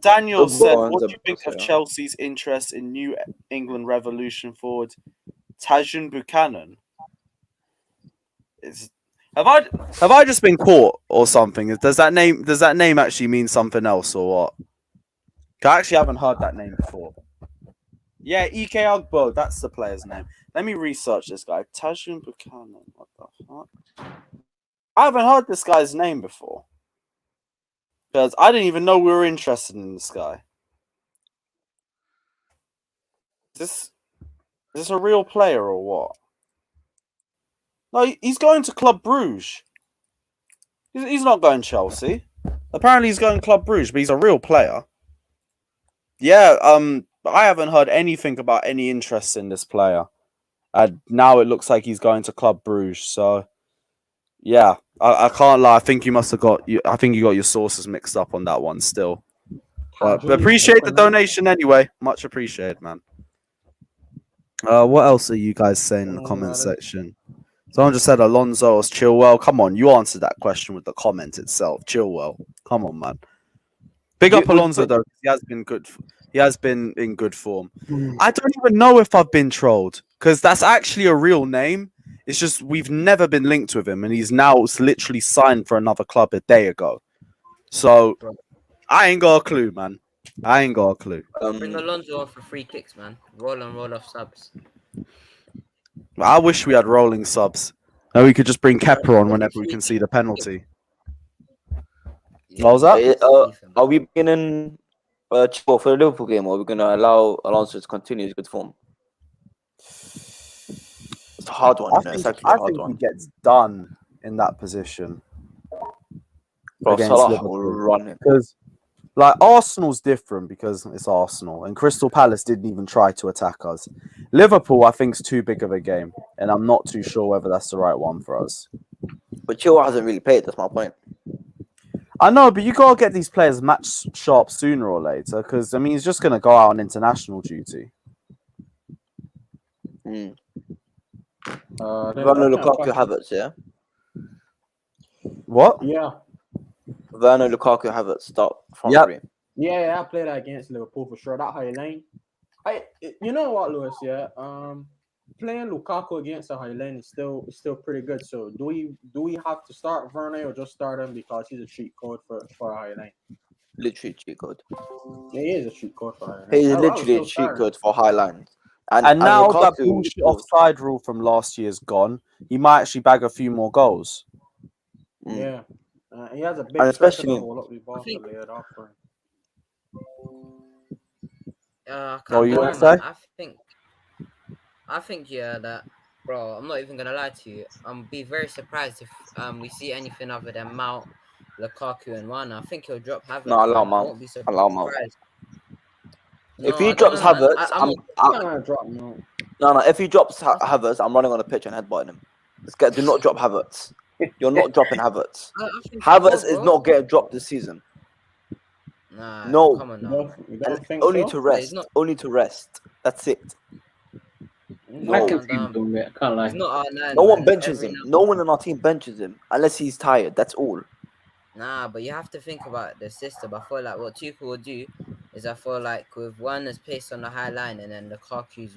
Daniel said, what do you think of Chelsea's interest in New England Revolution forward Tajun Buchanan? Have I just been caught or something? Does that name actually mean something else or what? I actually haven't heard that name before. Yeah, Ike Ugbo, that's the player's name. Let me research this guy. Tajun Buchanan. What the fuck? I haven't heard this guy's name before. Because I didn't even know we were interested in this guy. Is this a real player or what? No, he's going to Club Bruges. He's not going Chelsea. Apparently he's going Club Bruges, but he's a real player. Yeah, I haven't heard anything about any interest in this player. And now it looks like he's going to Club Bruges. So, yeah, I can't lie. I think you must have I think you got your sources mixed up on that one still. But appreciate the donation anyway. Much appreciated, man. What else are you guys saying in the comment section? Someone just said Alonso or Chilwell. Come on, you answered that question with the comment itself. Chilwell. Come on, man. Big up Alonso though. He has been good. He has been in good form. I don't even know if I've been trolled, because that's actually a real name. It's just we've never been linked with him, and he's now literally signed for another club a day ago. So I ain't got a clue, man. I ain't got a clue. Bring Alonso on for free kicks, man. Roll on, roll off subs. I wish we had rolling subs. Now we could just bring Kepa on whenever we can see the penalty. What was that? Are we beginning for the Liverpool game, or are we going to allow Alonso to continue his good form? It's a hard one. I think he gets done in that position. Bro, Salah will run it. Because, like, Arsenal's different because it's Arsenal, and Crystal Palace didn't even try to attack us. Liverpool, I think, is too big of a game, and I'm not too sure whether that's the right one for us. But Chilwell hasn't really played. That's my point. I know, but you gotta get these players match sharp sooner or later, because I mean he's just gonna go out on international duty. Werner, Lukaku, Havertz, yeah. What? Yeah. Werner, Lukaku, Havertz start from three. Yeah, I played that against Liverpool for sure. That high line. You know what, Lewis? Yeah. Playing Lukaku against a high line is still pretty good. So do we have to start Werner or just start him because he's a cheat code for a high line? Literally cheat code. Yeah, he is a cheat code for high line. He is literally a cheat code for high lines. And now Lukaku, that bullshit offside rule from last year's gone, he might actually bag a few more goals. Yeah, he has a big, and especially. You want to say? I think that, bro. I'm not even gonna lie to you. Be very surprised if we see anything other than Mount, Lukaku, and Werner. I think he'll drop Havertz. No, allow Mount. Allow Mount. If he drops Havertz, No. If he drops Havertz, I'm running on the pitch and headbutting him. Do not drop Havertz. You're not dropping Havertz. Havertz is not getting dropped this season. Nah, no. Come on now. Only to rest. Only to rest. That's it. No, I can't lie. No one benches him. No one in our team benches him unless he's tired. That's all. Nah, but you have to think about the system. I feel like what Tuchel will do is I feel like with Werner's pace on the high line and then Lukaku's,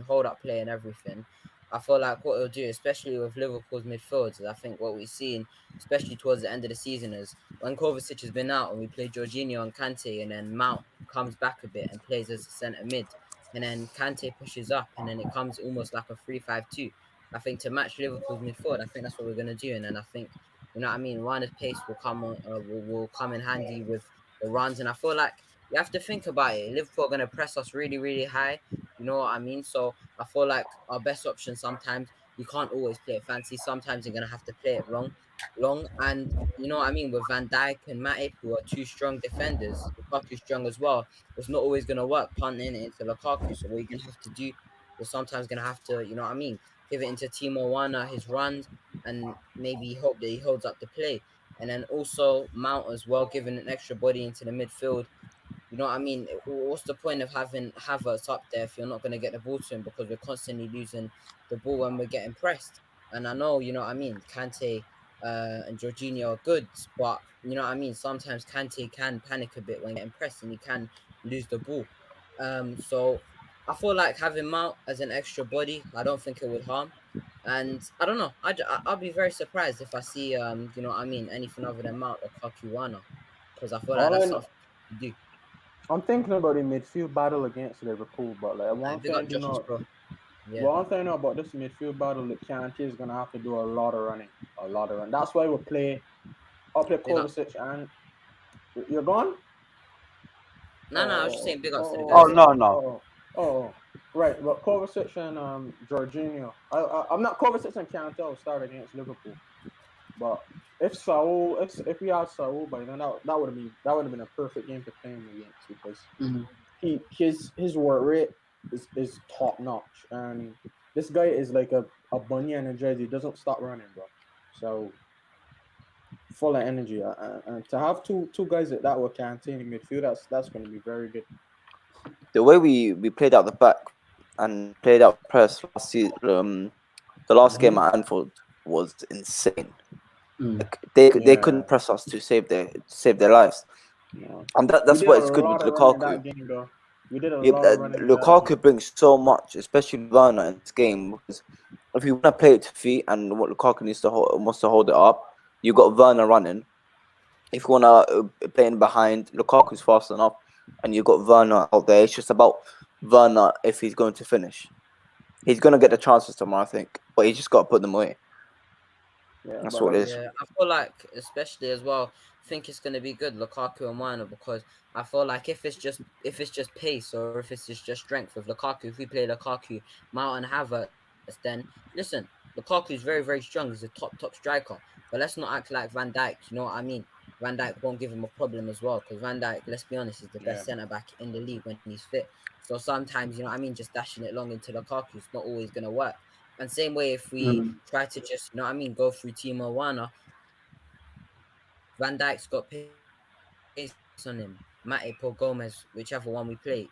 hold up play and everything, I feel like what it'll do, especially with Liverpool's midfields, is I think what we've seen, especially towards the end of the season, is when Kovacic has been out and we play Jorginho and Kante, and then Mount comes back a bit and plays as a centre mid, and then Kante pushes up, and then it comes almost like a 3-5-2. I think to match Liverpool's midfield, I think that's what we're gonna do, and then I think Werner's pace will come on, will come in handy with the runs, and I feel like you have to think about it. Liverpool are gonna press us really, really high. You know what I mean? So I feel like our best option sometimes you can't always play it fancy. Sometimes you're gonna have to play it long. And you know what I mean with Van Dijk and Matip, who are two strong defenders. Lukaku's strong as well. It's not always gonna work punting it into Lukaku. So what you're gonna have to do, you're sometimes gonna have to, give it into Timo Werner, his runs, and maybe hope that he holds up the play. And then also Mount as well, giving an extra body into the midfield. You know what I mean? What's the point of having Havertz up there if you're not going to get the ball to him, because we're constantly losing the ball when we're getting pressed? And I know, Kante and Jorginho are good, but, sometimes Kante can panic a bit when getting pressed and he can lose the ball. So I feel like having Mount as an extra body, I don't think it would harm. And I don't know. I'll be very surprised if I see, anything other than Mount or Kakuwana, because I feel like that's something to do. I'm thinking about the midfield battle against Liverpool, but one thing I know about this midfield battle, that Kante is gonna have to do a lot of running. That's why I'll play Kovacic and you're gone. No, I was just saying big ups to the guys. Oh no. Oh, right. But Kovacic and Jorginho. I'm not Kovacic and Kante will start against Liverpool, but if we had Saul by then, that would have been a perfect game to play him against, because his work rate is top notch, and this guy is like a bunny energized. He doesn't stop running, bro. So full of energy, and to have two guys like that with Kante in the midfield, that's going to be very good. The way we played out the back and played out press last season, the last game at Anfield was insane. Like, they couldn't press us to save their lives, and that's what is good with Lukaku. Lukaku brings so much, especially Werner in this game, because if you want to play it to feet and what Lukaku wants to hold it up, you got Werner running. If you want to play in behind, Lukaku's fast enough, and you got Werner out there. It's just about Werner if he's going to finish. He's going to get the chances tomorrow, I think, but he just got to put them away. Yeah, that's what it is. Yeah, I feel like, especially as well, I think it's going to be good, Lukaku and Werner, because I feel like if it's just pace or if it's just strength with Lukaku, if we play Lukaku, Mount and Havertz, then listen, Lukaku is very, very strong. He's a top striker, but let's not act like Van Dijk. You know what I mean? Van Dijk won't give him a problem as well, because Van Dijk, let's be honest, is the best centre back in the league when he's fit. So sometimes, just dashing it long into Lukaku is not always going to work. And same way, if we try to just, go through Timo Werner, Van Dijk's got pace on him. Matip or Gomez, whichever one we play,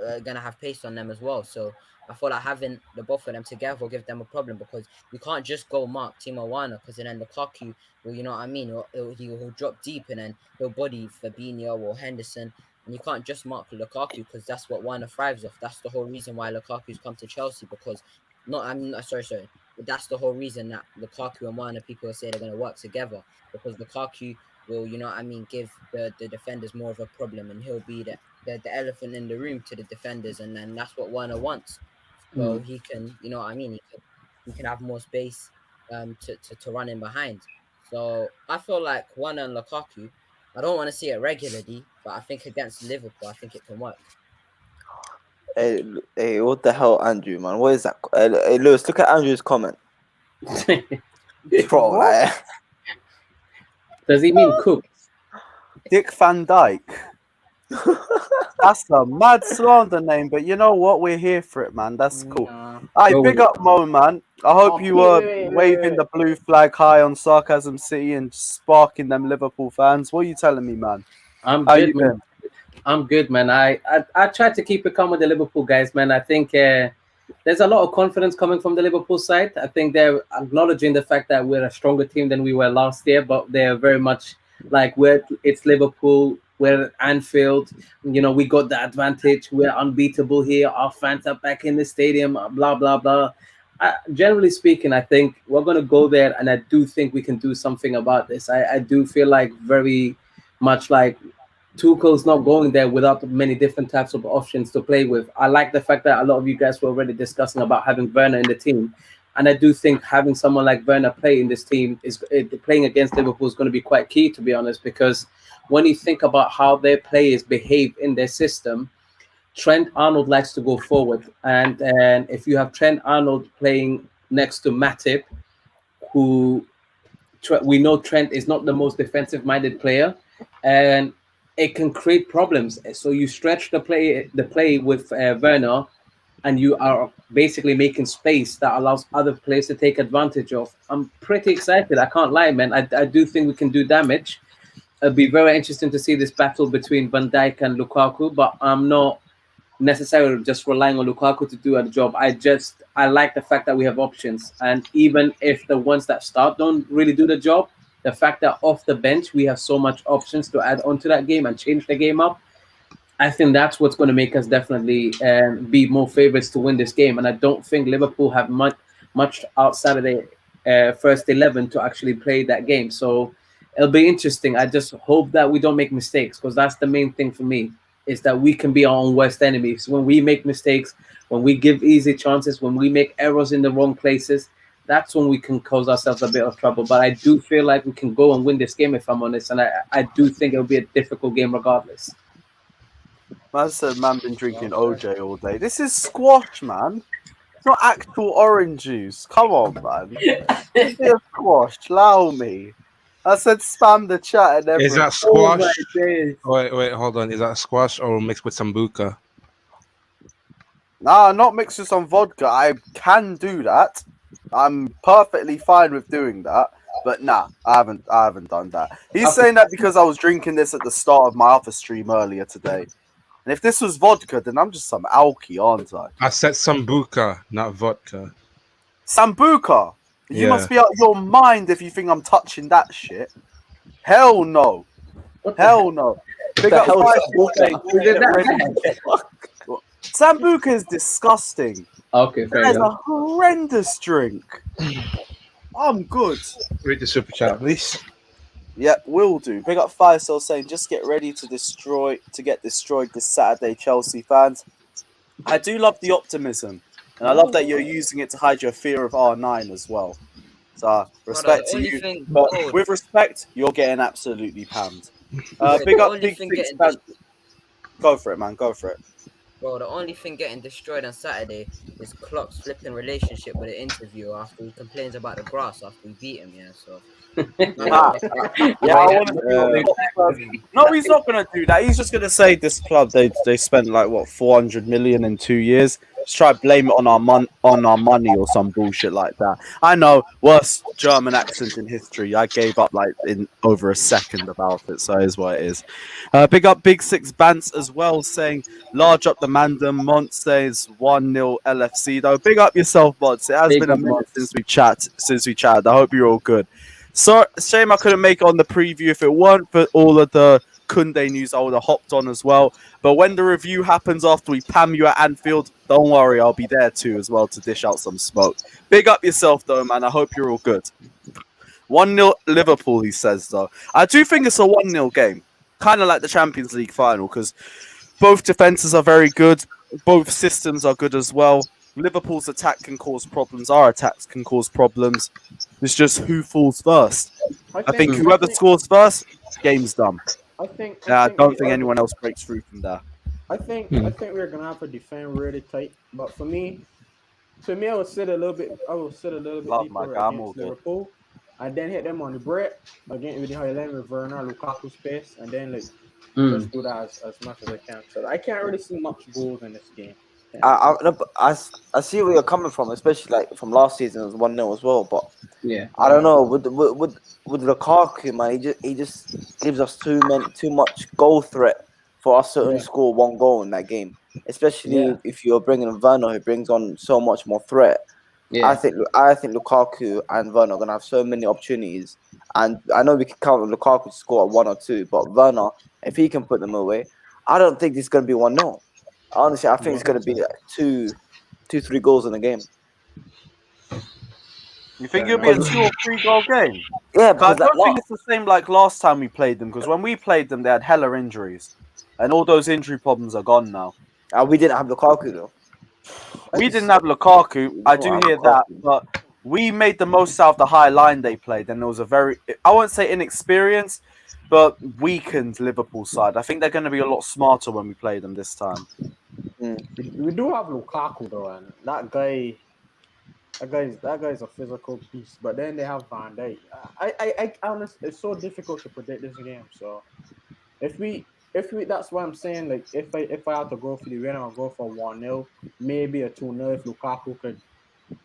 going to have pace on them as well. So I feel like having the both of them together will give them a problem, because you can't just go mark Timo Werner, because then Lukaku will, he'll drop deep and then he'll body Fabinho or Henderson. And you can't just mark Lukaku, because that's what Werner thrives off. That's the whole reason why Lukaku's come to Chelsea, because sorry. But that's the whole reason that Lukaku and Werner, people say they're going to work together, because Lukaku will, give the defenders more of a problem, and he'll be the elephant in the room to the defenders, and then that's what Werner wants. So he can, he can have more space to run in behind. So I feel like Werner and Lukaku, I don't want to see it regularly, but I think against Liverpool, I think it can work. Hey, what the hell, Andrew, man? What is that? Hey, Lewis, look at Andrew's comment. Bro, like... Does he mean Coup? Dick Van Dyke. That's a mad slander name, but you know what? We're here for it, man. That's cool. Alright, big up Mo, man. I hope you were waving the blue flag high on Sarcasm City and sparking them Liverpool fans. What are you telling me, man? I'm good, man. I'm good, man. I try to keep it calm with the Liverpool guys, man. I think there's a lot of confidence coming from the Liverpool side. I think they're acknowledging the fact that we're a stronger team than we were last year, but they're very much like it's Liverpool. We're at Anfield. You know, we got the advantage. We're unbeatable here. Our fans are back in the stadium. Blah blah blah. Generally speaking, I think we're going to go there, and I do think we can do something about this. I do feel like very much like Tuchel's not going there without many different types of options to play with. I like the fact that a lot of you guys were already discussing about having Werner in the team. And I do think having someone like Werner play in this team is playing against Liverpool is going to be quite key, to be honest, because when you think about how their players behave in their system, Trent Arnold likes to go forward. And if you have Trent Arnold playing next to Matip, who we know Trent is not the most defensive-minded player, and it can create problems. So you stretch the play with Werner, and you are basically making space that allows other players to take advantage of. I'm pretty excited. I can't lie, man. I do think we can do damage. It'll be very interesting to see this battle between Van Dijk and Lukaku, but I'm not necessarily just relying on Lukaku to do a job. I like the fact that we have options, and even if the ones that start don't really do the job, the fact that off the bench we have so much options to add onto that game and change the game up, I think that's what's going to make us definitely be more favorites to win this game. And I don't think Liverpool have much outside of the first 11 to actually play that game. So it'll be interesting. I just hope that we don't make mistakes, because that's the main thing for me, is that we can be our own worst enemies. When we make mistakes, when we give easy chances, when we make errors in the wrong places, that's when we can cause ourselves a bit of trouble. But I do feel like we can go and win this game, if I'm honest. And I do think it'll be a difficult game regardless. Man said, man, been drinking OJ all day. This is squash, man. It's not actual orange juice. Come on, man. It's squash. Allow me. I said spam the chat and everything. Is that squash? Wait, hold on. Is that squash or mixed with sambuca? Nah, not mixed with some vodka. I can do that. I'm perfectly fine with doing that. But nah, I haven't done that. He's saying that because I was drinking this at the start of my other stream earlier today. And if this was vodka, then I'm just some alky, aren't I? I said sambuca, not vodka. Sambuca? You Yeah. must be out of your mind if you think I'm touching that shit. Hell no. Hell no. Big up Sambuca is disgusting. Okay, fair That is enough. a horrendous drink. I'm good. Read the super chat, please. Yep, will do. Big up Firecell saying, just get ready to get destroyed this Saturday, Chelsea fans. I do love the optimism, and I love that you're using it to hide your fear of R9 as well. So, respect to you. But with respect, you're getting absolutely pammed. Big up Big Six fans. Go for it, man. Go for it. Bro, the only thing getting destroyed on Saturday is Klopp's flipping relationship with the interviewer after he complains about the grass after we beat him, yeah, so... No, he's not gonna do that. He's just gonna say this club they spent like what 400 million in 2 years. Just try to blame it on our money or some bullshit like that. I know, worst German accent in history. I gave up like in over a second about it, so it is what it is. Big up Big Six Bants as well, saying large up the Mandem. Mont says 1-0 LFC though. Big up yourself, Mods. It has been a minute since we chatted. I hope you're all good. So shame I couldn't make it on the preview. If it weren't for all of the Kounde news, I would have hopped on as well. But when the review happens after we pam you at Anfield, don't worry, I'll be there too as well to dish out some smoke. Big up yourself though, man. I hope you're all good. 1-0 Liverpool, he says though. I do think it's a 1-0 game, kind of like the Champions League final, because both defenses are very good, both systems are good as well. Liverpool's attack can cause problems. Our attacks can cause problems. It's just who falls first. I think whoever scores first, game's done. I don't think anyone else breaks through from there. I think we're gonna have to defend really tight. But for me, I will sit a little bit. Deeper against Liverpool, and then hit them on the break again with the Highland with Werner, Lukaku space, and then just do that as much as I can. So I can't really see much goals in this game. I see where you're coming from, especially like from last season. It was 1-0 as well, but yeah, I don't know with Lukaku, man. He just gives us too much goal threat for us to only score one goal in that game. Especially if you're bringing Werner, who brings on so much more threat. Yeah. I think Lukaku and Werner are gonna have so many opportunities, and I know we can count on Lukaku to score 1 or 2, but Werner, if he can put them away, I don't think this is gonna be 1-0. Honestly, I think it's gonna be 2-3 goals in the game. You think it'll be a 2 or 3 goal game? Yeah, But I because don't think it's the same like last time we played them. Because when we played them, they had hella injuries, and all those injury problems are gone now. we didn't have Lukaku though. We didn't have Lukaku. I do have hear Lukaku. that, but we made the most out of the high line they played, and it was a very, I won't say inexperienced, but weakened Liverpool side. I think they're going to be a lot smarter when we play them this time. We do have Lukaku though, and that guy's a physical beast. But then they have Van Dijk. I honestly, it's so difficult to predict this game. So if we, that's what I'm saying. Like if I have to go for the win, I'll go for 1-0, maybe a 2-0 if Lukaku could,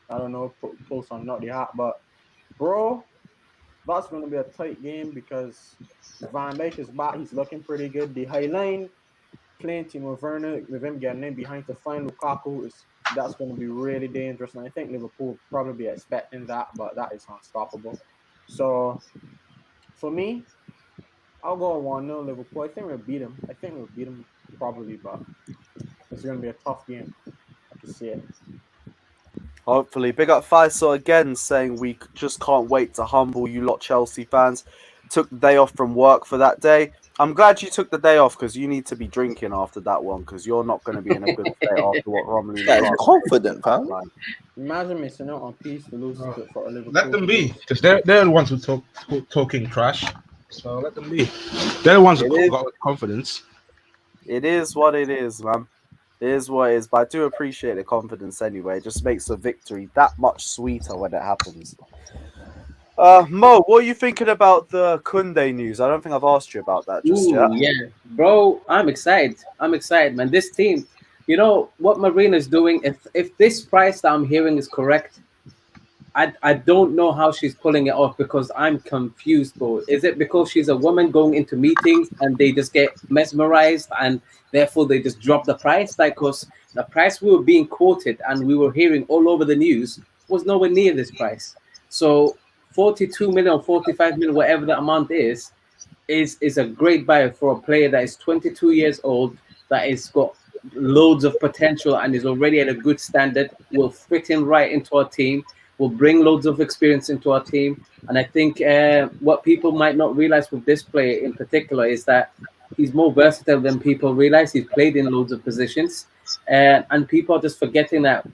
I don't know, pull some nut the hat. But bro, that's going to be a tight game because Van Dijk is back. He's looking pretty good. The high line playing Timo Werner with him getting in behind to find Lukaku that's going to be really dangerous. And I think Liverpool will probably be expecting that, but that is unstoppable. So for me, I'll go 1-0 Liverpool. I think we'll beat them. Probably, but it's going to be a tough game. I can see it. Hopefully. Big up Faisal again saying we just can't wait to humble you lot Chelsea fans. Took the day off from work for that day. I'm glad you took the day off because you need to be drinking after that one because you're not going to be in a good state after what Romelu. Yeah, he's confident, fam. Imagine missing out on peace to lose for a Liverpool. Let them be, because they're the ones who talking trash. So let them be. They're the ones who got confidence. It is what it is, man. It is what it is. But I do appreciate the confidence anyway. It just makes the victory that much sweeter when it happens. Mo, what are you thinking about the Kounde news? I don't think I've asked you about that just yet. Yeah, bro, I'm excited. Man. This team, you know what Marina's doing. If this price that I'm hearing is correct, I don't know how she's pulling it off because I'm confused, bro. Is it because she's a woman going into meetings and they just get mesmerized and therefore they just drop the price? Like, because the price we were being quoted and we were hearing all over the news was nowhere near this price. So 42 million, 45 million, whatever the amount is a great buy for a player that is 22 years old, that has got loads of potential and is already at a good standard, will fit in right into our team, will bring loads of experience into our team. And I think what people might not realize with this player in particular is that he's more versatile than people realize. He's played in loads of positions. And people are just forgetting that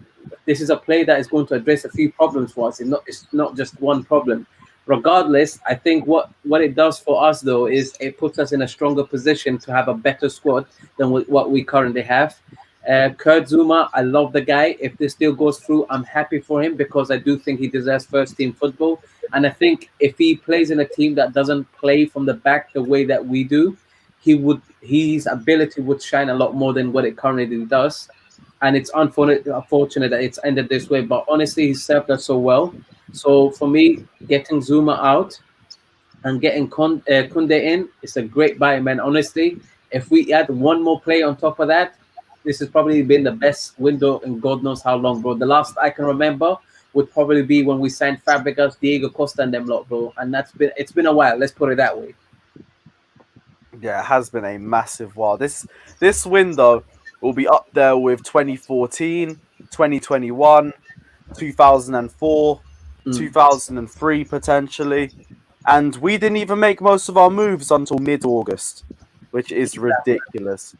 this is a player that is going to address a few problems for us. It's not just one problem. Regardless, I think what it does for us, though, is it puts us in a stronger position to have a better squad than what we currently have. Kurt Zouma, I love the guy. If this deal goes through, I'm happy for him because I do think he deserves first-team football. And I think if he plays in a team that doesn't play from the back the way that we do, his ability would shine a lot more than what it currently does. And it's unfortunate that it's ended this way. But honestly, he served us so well. So for me, getting Zouma out and getting Kounde in, it's a great buy, man. Honestly, if we add one more player on top of that, this has probably been the best window in God knows how long, bro. The last I can remember would probably be when we signed Fabregas, Diego Costa, and them lot, bro. And it's been a while. Let's put it that way. Yeah, it has been a massive while. This window will be up there with 2014, 2021, 2004, 2003 potentially. And we didn't even make most of our moves until mid-August, which is ridiculous.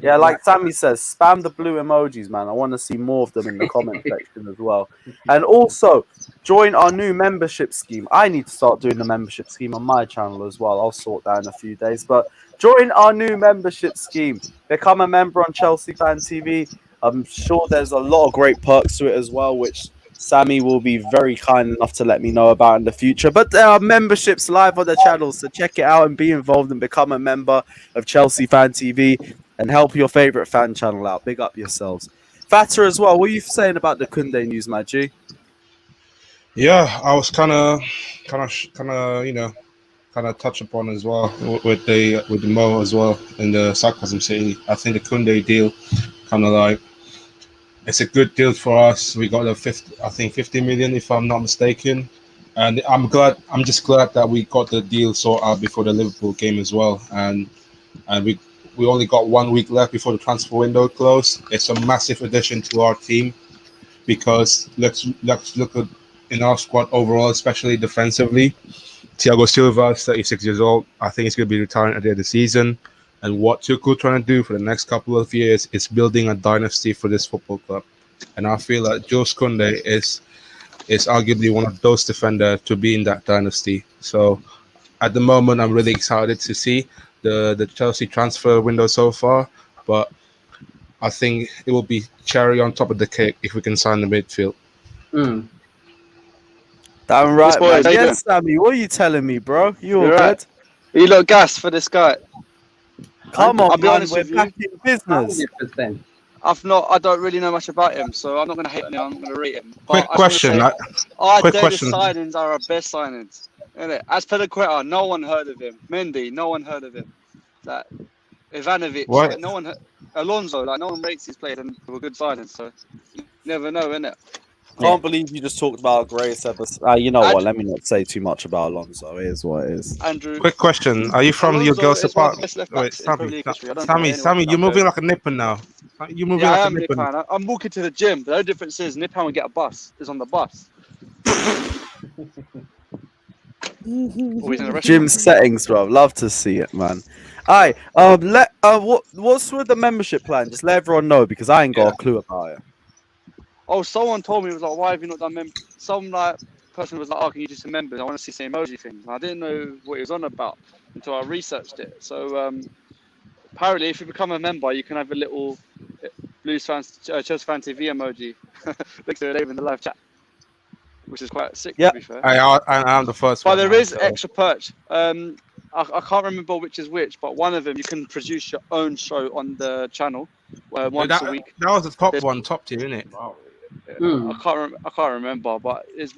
Yeah, like Sammy says, spam the blue emojis, man. I want to see more of them in the comment section as well. And also, join our new membership scheme. I need to start doing the membership scheme on my channel as well. I'll sort that in a few days. But join our new membership scheme. Become a member on Chelsea Fan TV. I'm sure there's a lot of great perks to it as well, which Sammy will be very kind enough to let me know about in the future. But there are memberships live on the channel, so check it out and be involved and become a member of Chelsea Fan TV and help your favourite fan channel out. Big up yourselves. Fatter as well, what are you saying about the Kounde news, my G? Yeah, I was kind of, touch upon as well with the Mo as well in the sarcasm city. I think the Kounde deal kind of like it's a good deal for us. We got 50 million, if I'm not mistaken. And I'm just glad that we got the deal sorted out before the Liverpool game as well. And we only got 1 week left before the transfer window closed. It's a massive addition to our team because let's look at in our squad overall, especially defensively. Thiago Silva is 36 years old. I think he's going to be retiring at the end of the season. And what Tuchel trying to do for the next couple of years is building a dynasty for this football club. And I feel like Jules Kounde is arguably one of those defenders to be in that dynasty. So at the moment, I'm really excited to see the Chelsea transfer window so far. But I think it will be cherry on top of the cake if we can sign the midfield. Damn right, boys, man. how you Yes, Sammy, what are you telling me, bro? You all You're right. good? You look gas for this guy. Come I'll on, be man. honest We're with you. back in business. 100%. I don't really know much about him, so I'm not going to hate him. I'm not going to rate him. But Quick question. Our quick daily question. signings are our best signings. Innit? As Peliqueta, no one heard of him. Mendy, no one heard of him. Like, Ivanovic, What? like, no one heard. Alonso, like, no one rates his players, and they were good signings, so you never know, innit? Can't believe you just talked about Grace ever. You know what? Let me not say too much about Alonso. It is what it is. Andrew. Quick question. Are you from your Alonso girl's is one of the apartment? best left Wait, backs in Premier League history. I don't know anyone Sammy, can you're moving upload. like a Nippon now. You're moving Yeah, like I a am Nippon. Nippon. I'm walking to the gym. The only difference is Nippon will get a bus. Is on the bus. Always in a restaurant. Gym settings, bro. Love to see it, man. Alright, what's with the membership plan? Just let everyone know because I ain't got a clue about it. Oh, someone told me, was like, why have you not done some like person was like, oh, can you do some members? I want to see some emoji things. I didn't know what he was on about until I researched it. So apparently, if you become a member, you can have a little Blues fans, Chelsea fan TV emoji next to it in the live chat, which is quite sick. Yeah. To be fair. I'm the first But one. there man, is so- extra perch. I can't remember which is which, but one of them you can produce your own show on the channel once a week. That was the top There's- one, top tier, isn't it? I can't remember, but there's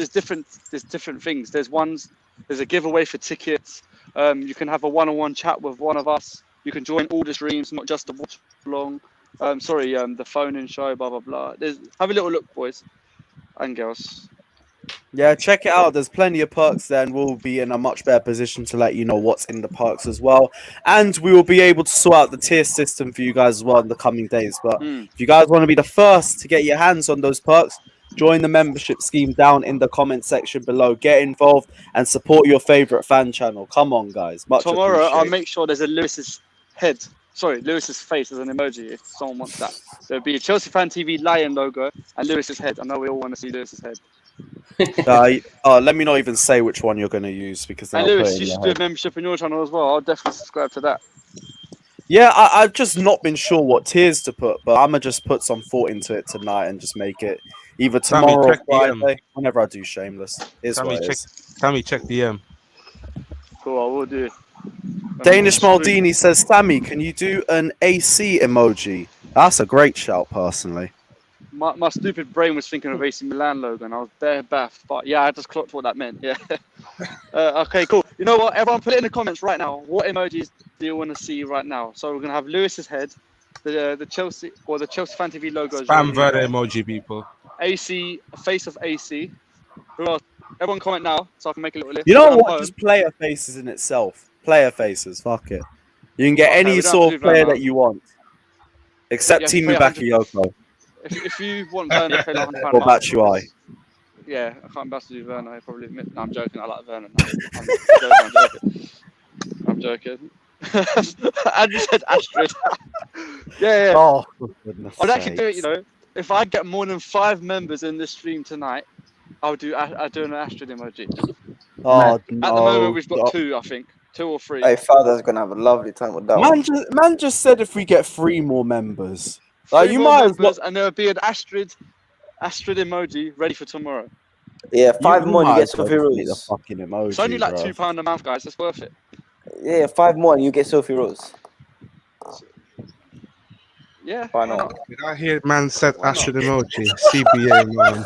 different things. There's a giveaway for tickets. You can have a one-on-one chat with one of us. You can join all the streams, not just the watch along. The phone-in show, blah blah blah. Have a little look, boys and girls. Yeah, check it out. There's plenty of perks there, and we'll be in a much better position to let you know what's in the perks as well. And we will be able to sort out the tier system for you guys as well in the coming days. But if you guys want to be the first to get your hands on those perks, join the membership scheme down in the comment section below. Get involved and support your favorite fan channel. Come on, guys. Much Tomorrow, I'll appreciated. make sure there's a Lewis's face as an emoji if someone wants that. There'll be a Chelsea Fan TV lion logo and Lewis's head. I know we all want to see Lewis's head. Let me not even say which one you're going to use because then And I'll put Lewis, it in you your should do a head. membership on your channel as well. I'll definitely subscribe to that. Yeah, I've just not been sure what tiers to put, but I'm going to just put some thought into it tonight and just make it either Sammy, tomorrow or check DM. Friday, whenever I do Shameless. It's Sammy, what it is. Sammy, check DM. Cool, I will do. Danish Maldini says, Sammy, can you do an AC emoji? That's a great shout, personally. My stupid brain was thinking of AC Milan logo and I was bare baff. But yeah, I just clocked what that meant. Yeah. Okay, cool. You know what? Everyone put it in the comments right now. What emojis do you want to see right now? So we're going to have Lewis's head, the Chelsea Fan TV logo. Spam Verde emoji, people. AC, face of AC. Who else? Everyone comment now so I can make a little list. You know We're what? home. Just player faces in itself. Player faces. Fuck it. You can get Okay, any we don't sort have of to do player that that you want. Except Yeah, Timu play 100. Bakayoko If you want Werner to pay like £100 or Batshuayi. Yeah, I can't best to do Werner. I probably admit. No, I'm joking. I like Werner. I'm joking. Andrew said Astrid. yeah. Oh, for goodness I'd actually do it. sakes. You know, if I get more than 5 members in this stream tonight, I'll do an Astrid emoji. Oh, At the no. moment, we've got 2, I think, 2 or 3. Hey, Father's gonna have a lovely time with that one. Man just said if we get 3 more members. 3 you more might as well. members, and there'll be an Astrid emoji ready for tomorrow. Yeah, 5 more and you might get as well Sophie just eat the Rose. fucking emoji, It's only like bro. £2 a month, guys. It's worth it. Yeah, 5 more and you get Sophie Rose. Yeah. Why not? Did I hear man said Why not? Astrid emoji? CBA, man.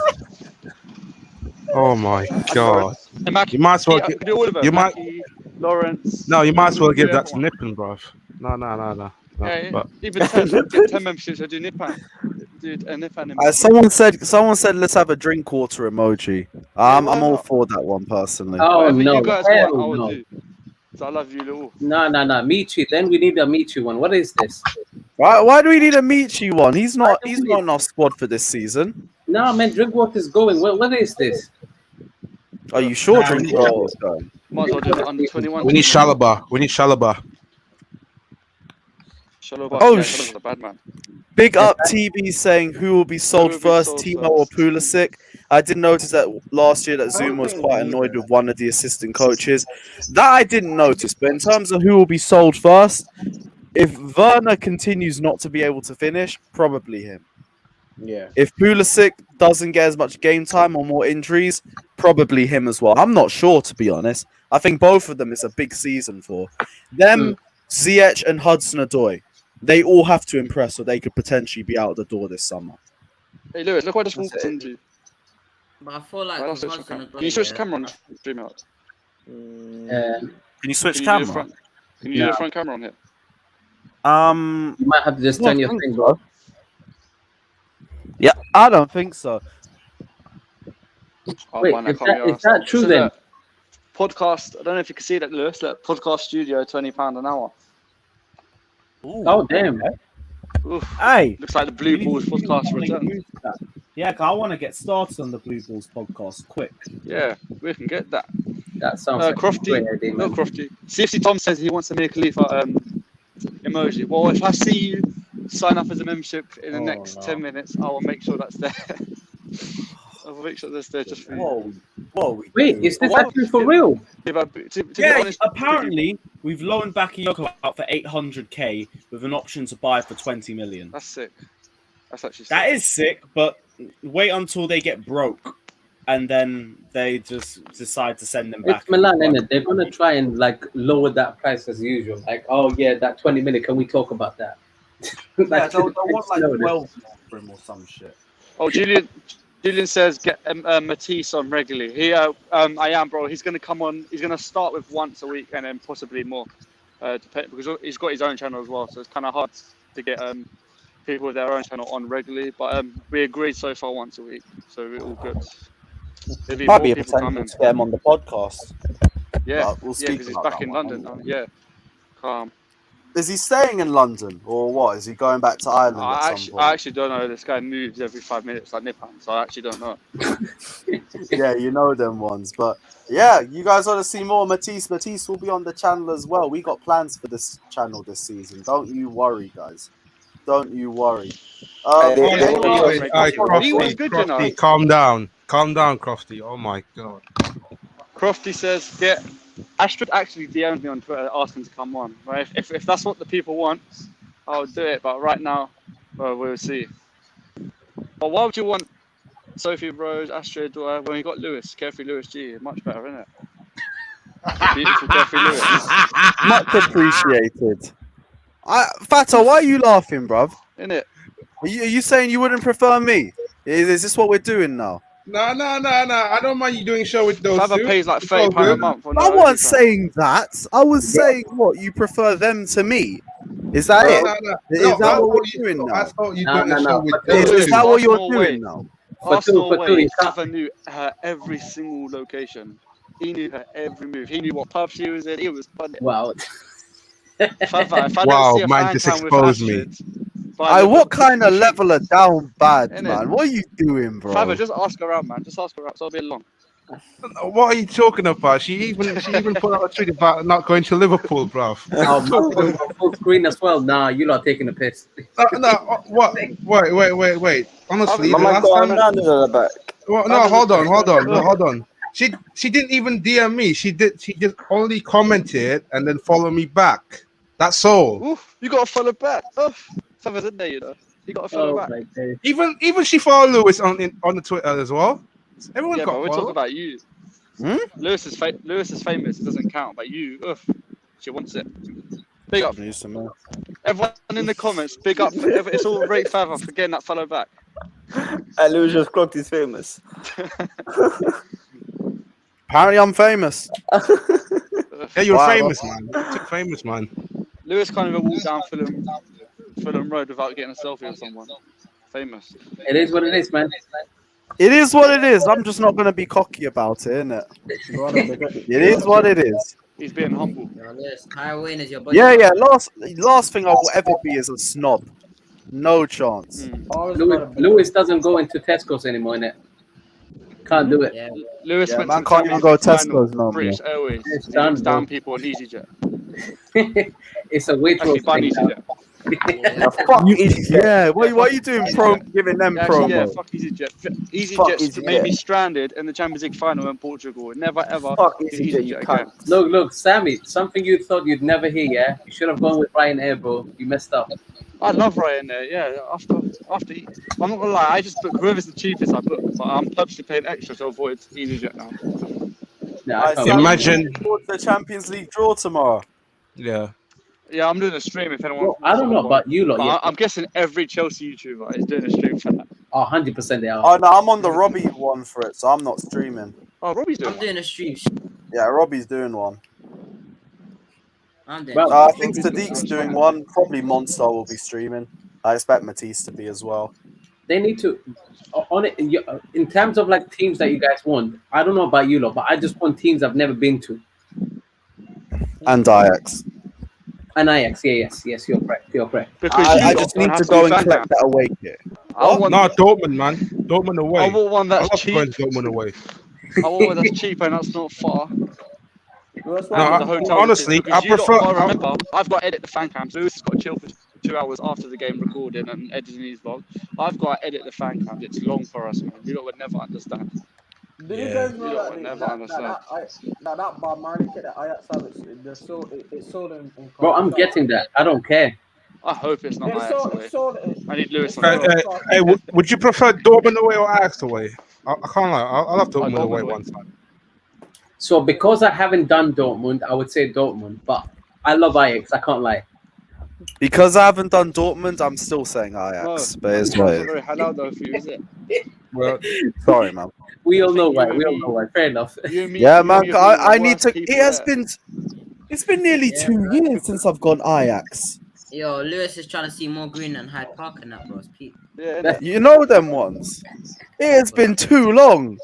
Oh my god. And Mackie, You might as well I give, can do all of them. you might- Mackie, Lawrence. no, you might as well give Yeah, that to everyone. Nippon, bruv. No. Yeah, But even 10 memberships. I do Nippon. dude. And if Someone said let's have a drink water emoji. I'm why all not? for that one personally. Oh Whatever no, you guys hell want, I will no. do. So I love you, little. No. Michi. Then we need a Michi one. What is this? Why do we need a Michi one? He's not in our squad for this season. No, man, Drinkwater is going. What is this? Are you sure Nah, Drinkwater is going? Might as well do the under 21. We need Shalaba. We need Shalaba. Shalaba. Oh, Yeah, Shalaba's a bad man. Big up TB saying who will be sold will be first, sold Timo or first? Pulisic. I did notice that last year that Zuma was quite annoyed with one of the assistant coaches. That I didn't notice, but in terms of who will be sold first, if Werner continues not to be able to finish, probably him. Yeah. If Pulisic doesn't get as much game time or more injuries, probably him as well. I'm not sure, to be honest. I think both of them is a big season for them. Ziyech and Hudson-Odoi, they all have to impress, or they could potentially be out the door this summer. Hey, Lewis, look what I just walked into. But I feel like Right, I'll with switch the Hudson camera. Odoi, Can you switch the yeah, camera on stream out? Can you switch Can you do the camera? front? Can you do the front camera on here? You might have to just turn your thing, bro. Yeah, I don't think so. Oh, Wait, man, I is can't be that arsed. true So then? look, podcast. I don't know if you can see that, Lewis. Look, podcast studio, £20 an hour. Oh damn! Oof. Hey, Looks like the Blue Balls podcast returns. yeah, I want to get started on the Blue Balls podcast quick. Yeah, we can get that. That sounds like a Crofty, great idea, no man. Crofty. CFC Tom says he wants a Mia Khalifa emoji. Well, if I see you sign up as a membership in the next 10 minutes, I will make sure that's there. I will make sure that's there just for you. Whoa. Wait, is this Well, actually for real? To be Yeah, honest, apparently we've loaned Bakayoko out for 800k with an option to buy for 20 million. that's sick. That's actually sick. That is sick, but wait until they get broke, and then they just decide to send them back. It's Milan, isn't it? They're gonna try and like lower that price as usual. Like, oh yeah, that 20 minute. Can we talk about that? Yeah, they'll want like 12 for him or some shit. Oh, Julian says get Matisse on regularly. I am, bro. He's gonna come on. He's gonna start with once a week and then possibly more, because he's got his own channel as well. So it's kind of hard to get people with their own channel on regularly. But we agreed so far once a week, so we're all good. There'll be Might more be a people potential coming. to get him on the podcast. Yeah, But we'll yeah, speak because he's about back that in one London now. anyway. Yeah, calm. Is he staying in London or what? Is he going back to Ireland at some point? I actually don't know. This guy moves every 5 minutes like Nipan, so I actually don't know. Yeah, you know them ones. But yeah, you guys want to see more Matisse. Matisse will be on the channel as well. We got plans for this channel this season. Don't you worry, guys. Don't you worry. He was good, you know. Crofty, calm down, Crofty. Oh my god. Crofty says, get Astrid actually DM'd me on Twitter asking to come on. Right? If that's what the people want, I'll do it. But right now, well, we'll see. But why would you want Sophie Rose, Astrid, when you got Lewis, Carefree Lewis G? Much better, isn't it? Beautiful Carefree Lewis. Much appreciated. Fata, why are you laughing, bruv? Isn't it? Are you saying you wouldn't prefer me? Is this what we're doing now? No. I don't mind you doing a show with those Fava two. pays like It's all £30 a good. month. I wasn't saying that. I was saying what you prefer them to me. Is that it? Is that what we're doing now? I thought you doing a show with Is those two. that what you're Arsenal doing way. now? Arsenal For two, way, you can't- Fava knew her every single location. He knew her every move. He knew what pub she was in. He was funny. Wow. Fava, if I Wow, don't see a man fan just time with exposed me. Astrid, by the- What kind of level of down bad, Innit? man? What are you doing, bro? Fava, just ask her out, man. Just ask her out. So it'll be long. What are you talking about? She even put out a tweet about not going to Liverpool, bruv. Oh, full screen as well. Nah, you're not taking a piss. What? Wait. Honestly, the Mama last got time. down to the back. Well, no, hold on. She didn't even DM me. She just only commented and then follow me back. That's all. Oof, you got to follow back. Oof. Fava's in there, you know. You got to follow back. my days. Even she followed Lewis on the Twitter as well. Everyone Yeah, got but we're followed. talking about you. Lewis is famous. It doesn't count. But you, oof, she wants it. Big up. Everyone in the comments, big up. It's all rate Fava for getting that follow back. And Lewis just clocked he's famous. Apparently, I'm famous. Yeah, you're Wow. famous, man. You're famous, man. Lewis can't even walk down Fulham Road without getting a selfie with someone. famous. It is what it is, man. It is what it is. I'm just not going to be cocky about it, innit? It is what it is. He's being humble. Yo, Lewis, Halloween is your buddy. Yeah, yeah. Last thing I will ever be is a snob. No chance. Lewis doesn't go into Tesco's anymore, innit? Can't do it. Yeah, Lewis Yeah, went man to can't the even go Champions League final, Tesco's no more. British Airways. It's He done, looks bro. down people on EasyJet. It's a Waitrose Actually, fun thing now. EasyJet. yeah. Fuck EasyJet. Yeah, what are you doing? Giving them Actually, yeah, promo. fuck EasyJet. Fuck EasyJet made me EasyJet. stranded in the Champions League final in Portugal. Never ever Fuck do EasyJet, you EasyJet can't. again. Look, Sammy, something you thought you'd never hear, yeah? You should have gone with Ryanair, bro. You messed up. I love Ryanair, yeah. After, I'm not gonna lie, I just book whoever's the cheapest I book, but I'm purposely paying extra to avoid EasyJet now. Nah, I Alright, can't. Sam, Imagine- looking forward to the Champions League draw tomorrow. Yeah. Yeah, I'm doing a stream if anyone. Bro, I don't know about you lot, But yeah. I'm guessing every Chelsea YouTuber is doing a stream for that. Oh, 100% they are. Oh no, I'm on the Robbie one for it, so I'm not streaming. Oh, Robbie's doing I'm one. doing a stream. Yeah, Robbie's doing one. I'm doing. Well, I think Sadiq's doing one. Probably Monster will be streaming. I expect Matisse to be as well. They need to, on it, in terms of like teams that you guys want, I don't know about you lot, but I just want teams I've never been to. And Ajax. And Ajax, yes, you're correct. Because I you just don't need have to be go and fan collect cam. that away kit. I want, No, Dortmund, man. Dortmund away. I want one I that's love cheap. going to Dortmund away. I want one that's cheap and that's not far. No, The hotel honestly, because I you lot prefer. gotta remember, I've got to edit the fan cams. Lewis has got to chill for 2 hours after the game recording and editing his vlog. I've got to edit the fan cams. It's long for us, man. You lot would never understand. Did you Yeah. guys You know lot that would they- never that understand. that Bob Marley kit that Ajax have, it's sold in Bro, I'm getting that. I don't care. I hope it's not Ajax away. I need Lewis on Hey, the hey, hey, would you prefer Dortmund away or Ajax away? I can't lie. I love Dortmund Dortmund away away. one time. So because I haven't done Dortmund, I would say Dortmund, but I love Ajax. I can't lie. Because I haven't done Dortmund, I'm still saying Ajax. But it's what it is. very halal though for you, is it? Well, Sorry, man. We all I know think why. you We and all me- know why. Fair enough. You and me, Yeah, you and man. me are I the need worst to. people It has there. been. It's been nearly Yeah, 2 years since I've gone Ajax. Yo, Lewis is trying to see more green than Hyde Park and that, bro. It's Pete. Yeah, innit? You know them ones. It has been too long.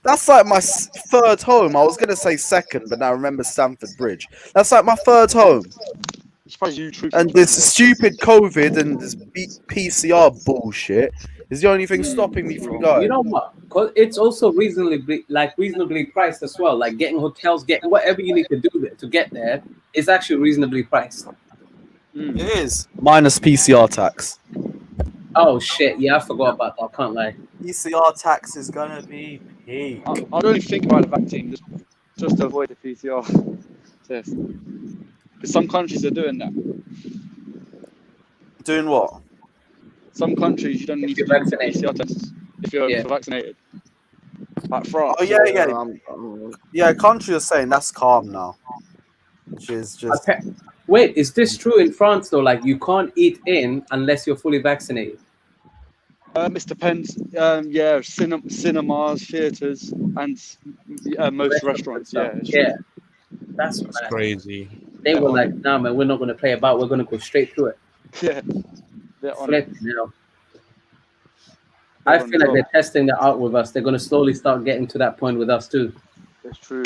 That's like my third home. I was gonna say second, but now I remember Stamford Bridge. That's like my third home. I'm surprised you truth. And this stupid COVID and this PCR bullshit is the only thing stopping me from going. You know what? 'Cause it's also reasonably priced as well. Like getting hotels, getting whatever you need to do there to get there is actually reasonably priced. It is minus PCR tax. Oh shit! Yeah, I forgot about that. I can't lie. PCR tax is gonna be peak. I'd only think about the vaccine just to avoid the PCR test. Because some countries are doing that. Doing what? Some countries you don't need to you're do vaccinated. PCR tests if you're Yeah. vaccinated. Like France. Oh yeah. Yeah, country is saying that's calm now, which is just. Wait, is this true in France though? Like you can't eat in unless you're fully vaccinated. It depends. Yeah, cinemas, theatres, and most restaurants. Yeah. it's true. Yeah. That's mad. crazy. They were like, nah, man, we're not going to play about. We're going to go straight to it. Yeah. They're on it. Flip, you know. I feel like they're testing that out with us. They're going to slowly start getting to that point with us too. It's true.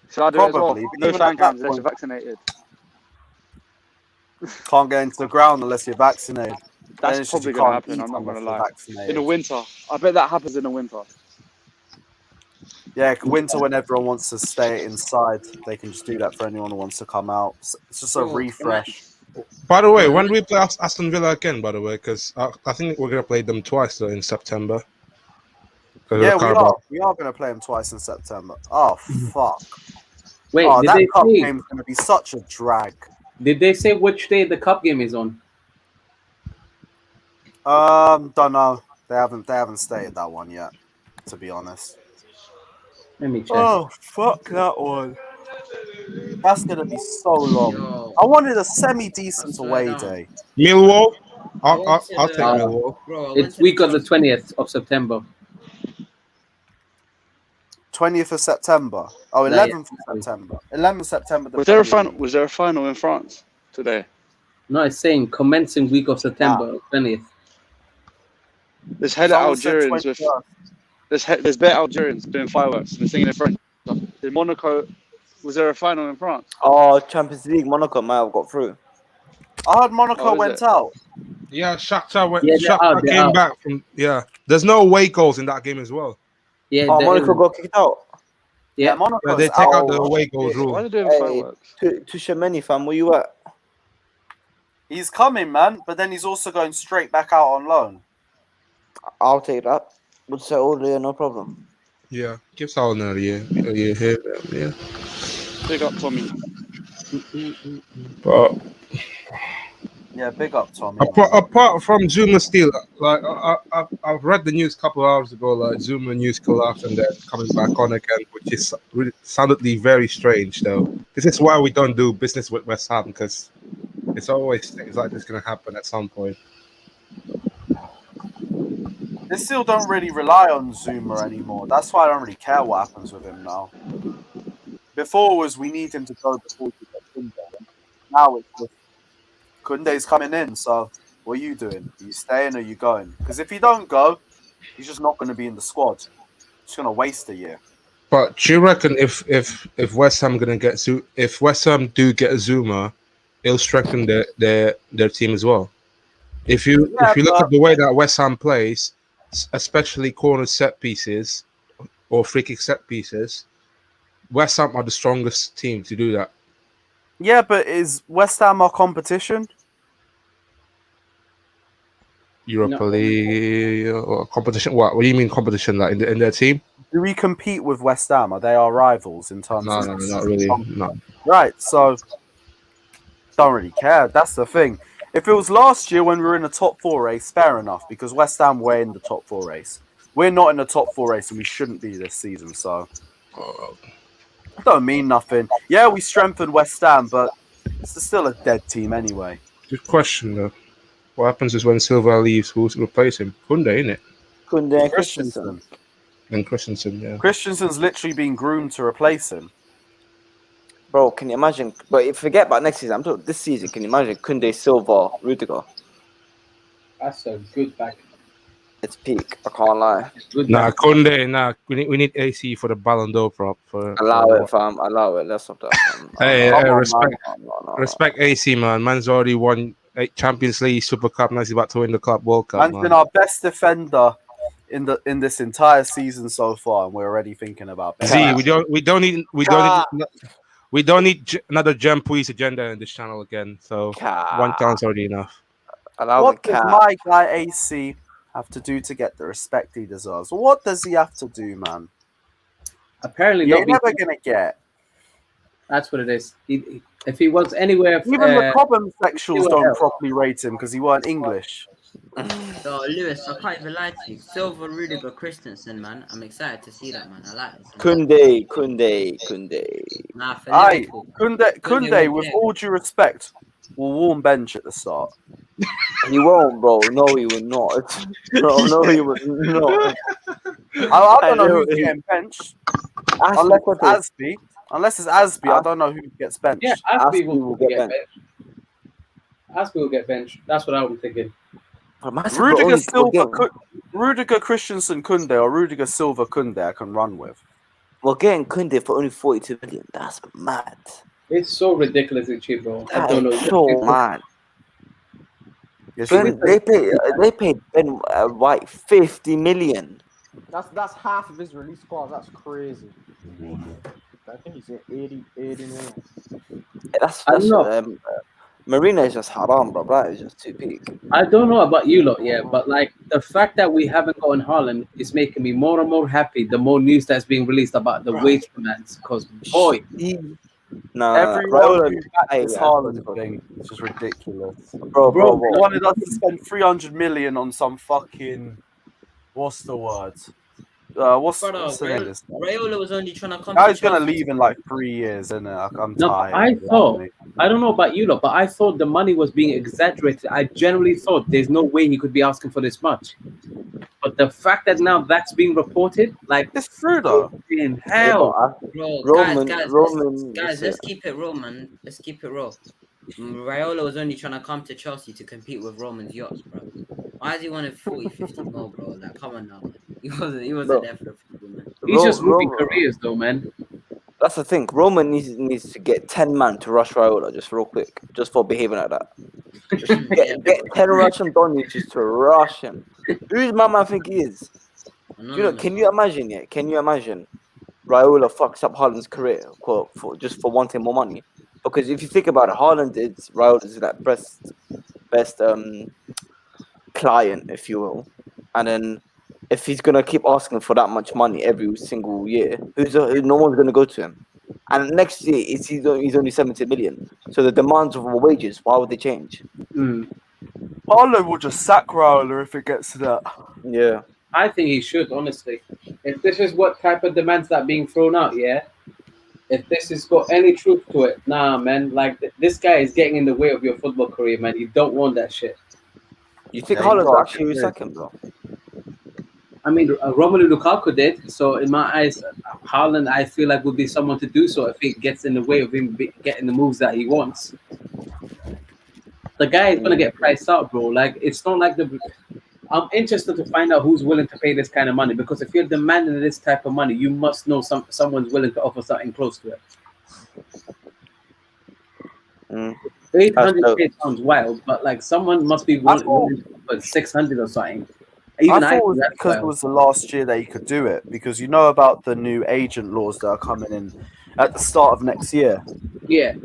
So I do it as well. Probably, but No even fan at that cams unless point- you're vaccinated. Can't get into the ground unless you're vaccinated. Then That's it's just probably you going to can't happen. eat I'm not going to unless you're lie. vaccinated. In the winter. I bet that happens in the winter. Yeah, winter when everyone wants to stay inside, they can just do that for anyone who wants to come out. It's just a Oh, refresh. By the way, when do we play Aston Villa again? By the way, because I think we're gonna play them twice though in September. 'Cause of Yeah, the we Carabao. are. We are going to play them twice in September. Oh fuck! Wait, Oh, did that they cup say? game is going to be such a drag. Did they say which day the cup game is on? Don't know. They haven't stated that one yet. To be honest. Let me check. Oh fuck that one! That's going to be so long. Yo, I wanted a semi-decent I swear away down. day. Millwall. I I'll went to take the- Millwall. bro, I went It's to week of the trust- 20th of September. 20th of September. Oh, Yeah, 11th of September. 11th of September. Was there a final in France today? No, it's saying commencing week of September 20th. There's hella Someone said Algerians with 21st. there's bare Algerians doing fireworks. They're singing in French. In Monaco, was there a final in France? Oh, Champions League, Monaco might have got through. I heard Monaco Oh, is went it? out. Yeah, Shakhtar went. Yeah, they're out, Shakhtar they're came out. back from. Yeah, there's no away goals in that game as well. Yeah, Oh, there Monaco is. got kicked out. Yeah, Yeah. Monaco's Yeah, they take out. out the away goals Why are rule. they doing Hey, fireworks? to Shemeni, fam, where you at? He's coming, man, but then he's also going straight back out on loan. I'll take that. Would say all there, no problem. Yeah, give Saul another year here. Yeah, Big up Tommy. but Yeah, big up, Tommy. apart from Zuma still, like I've read the news a couple of hours ago, like Zuma news collapsed and then coming back on again, which is really soundedly very strange. Though this is why we don't do business with West Ham, because it's always things like this going to happen at some point. They still don't really rely on Zuma anymore. That's why I don't really care what happens with him now. Before was we need him to go before we get Kounde. Now it's just Kounde's coming in, so what are you doing? Are you staying or are you going? Because if you don't go, he's just not going to be in the squad. Just going to waste a year. But do you reckon if West Ham gonna get if West Ham do get Zuma, it'll strengthen their team as well? If you look at the way that West Ham plays, especially corner set pieces or free kick set pieces, West Ham are the strongest team to do that. Yeah, but is West Ham our competition? Europa League or competition? What do you mean competition? Like in their team? Do we compete with West Ham? Are they our rivals in terms No, of... not really. No. Right, so don't really care. That's the thing. If it was last year when we were in the top 4 race, fair enough, because West Ham were in the top 4 race. We're not in the top 4 race and we shouldn't be this season, so it don't mean nothing. Yeah, we strengthened West Ham, but it's still a dead team anyway. Good question though. What happens is when Silva leaves, who's to replace him? Kounde, innit? Kounde and Christensen. And Christensen, yeah. Christensen's literally been groomed to replace him. Bro, can you imagine? But forget about next season. I'm talking this season. Can you imagine Kounde, Silva, Rudiger? That's a good back. It's peak. I can't lie. Nah, Kounde, nah. We need AC for the Ballon d'Or prop. Allow it, fam. Allow it. Let's stop that. Fam. Hey, respect, No. respect AC, man. Man's already won 8 Champions League, Super Cup. Now he's about to win the Club World Cup. Man's been our best defender in this entire season so far, and we're already thinking about. Z, we don't need another Jampuis agenda in this channel again. So one time's already enough. What does my guy AC have to do to get the respect he deserves? What does he have to do, man? Apparently, you're never gonna get. That's what it is. If he was anywhere, even the problem sexuals don't properly rate him because he weren't English. So Lewis, I can't even lie to you. Silva, Rudiger, Christensen, man. I'm excited to see that, man. I like it. Kounde. Nah, for Aye, Liverpool. Kunde, with all due respect, will warm bench at the start. He won't, bro. No, he will not. No, he will not. I don't know who's getting benched. Unless it's Asby, I don't know who gets benched. Yeah, Asby will get benched. Asby will get benched. That's what I was thinking. Rudiger, Christensen, Kounde, or Rudiger, Silva, Kounde, I can run with. We're getting Kounde for only 42 million. That's mad. It's so ridiculously cheap, bro. I don't know. So mad. They paid Ben White 50 million. That's half of his release clause. That's crazy. I think he's at 80 million. That's Marina is just haram, bro. That is just too peak. I don't know about you lot, yeah, but like the fact that we haven't gotten Haaland is making me more and more happy the more news that's being released about the wage demands. Because boy, everyone who backed this Haaland thing is just ridiculous. Bro, wanted us to spend 300 million on some fucking what's the word? What's the name? Raiola was only trying to come. Guy's gonna leave in like 3 years, and I'm tired. I don't know about you lot, but I thought the money was being exaggerated. I generally thought there's no way he could be asking for this much. But the fact that now that's being reported, like it's true though. In hell, bro, guys, let's keep it real, man. Let's keep it real. Raiola was only trying to come to Chelsea to compete with Roman's yachts, bro. Why does he want 40, 50 mil, bro? Like, come on now, man. He wasn't there for the football, man. He's just ruining careers, though, man. That's the thing. Roman needs to get 10 man to rush Raiola just real quick, just for behaving like that. Just get 10 Russian Donnies just to rush him. Who's my man think he is? Can you imagine? Yeah, can you imagine? Raiola fucks up Haaland's career for just wanting more money. Because if you think about it, Haaland is Raiola's like best client, if you will, and then if he's gonna keep asking for that much money every single year, no one's gonna go to him. And next year, he's only 70 million. So the demands of wages, why would they change? Haaland will just sack Raiola if it gets to that. Yeah. I think he should, honestly. If this is what type of demands that being thrown out, yeah. If this has got any truth to it, nah, man. Like this guy is getting in the way of your football career, man. You don't want that shit. You think Haaland's actually second, bro? I mean, Romelu Lukaku did. So in my eyes, Haaland, I feel like would be someone to do so if it gets in the way of him getting the moves that he wants. The guy is gonna get priced out, bro. Like it's not like I'm interested to find out who's willing to pay this kind of money, because if you're demanding this type of money, you must know someone's willing to offer something close to it. 800k sounds wild, but like someone must be willing to put 600 or something. Even I thought it was because it was the last year that he could do it, because you know about the new agent laws that are coming in at the start of next year. Yeah.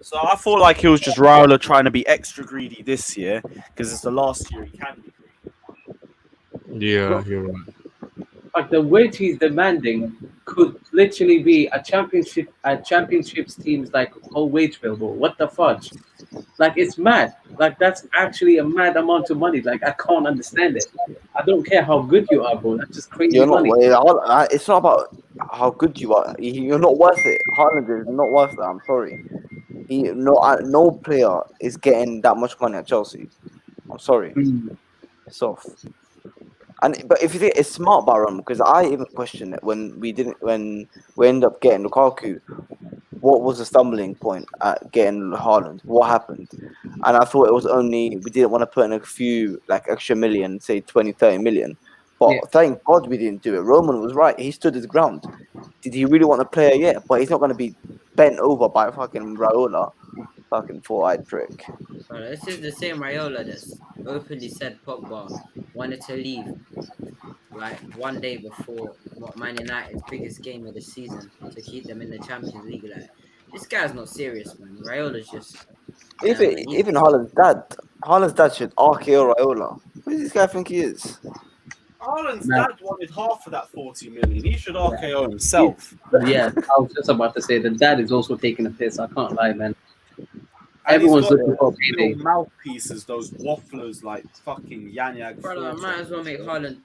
So I thought like he was just Raiola trying to be extra greedy this year because it's the last year he can be greedy. Yeah, you're right. Like the wage he's demanding could literally be a championships team's like whole wage bill, bro. What the fudge? Like it's mad. Like that's actually a mad amount of money. Like I can't understand it. I don't care how good you are, bro. That's just crazy money. It's not about how good you are. You're not worth it. Haaland is not worth that. I'm sorry. No player is getting that much money at Chelsea. I'm sorry. It's off. But if you think it's smart, Baron, because I even questioned it when we ended up getting Lukaku. What was the stumbling point at getting Haaland? What happened? And I thought it was only we didn't want to put in a few like extra million, say 20, 30 million. But thank God we didn't do it. Roman was right. He stood his ground. Did he really want to play? Yeah, but he's not going to be bent over by fucking Raiola, fucking four-eyed prick. Bro, this is the same Raiola that's openly said Pogba wanted to leave like one day before Man United's biggest game of the season to keep them in the Champions League. Like this guy's not serious, man. Raiola's just Even Haaland's dad should RKO Raiola. Who does this guy think he is? Haaland's dad wanted half of that 40 million. He should RKO himself. Yeah, I was just about to say the dad is also taking a piss. I can't lie, man. Everyone's looking for little mouthpieces, those wafflers like fucking Yanyak. Brother, might as well make Haaland.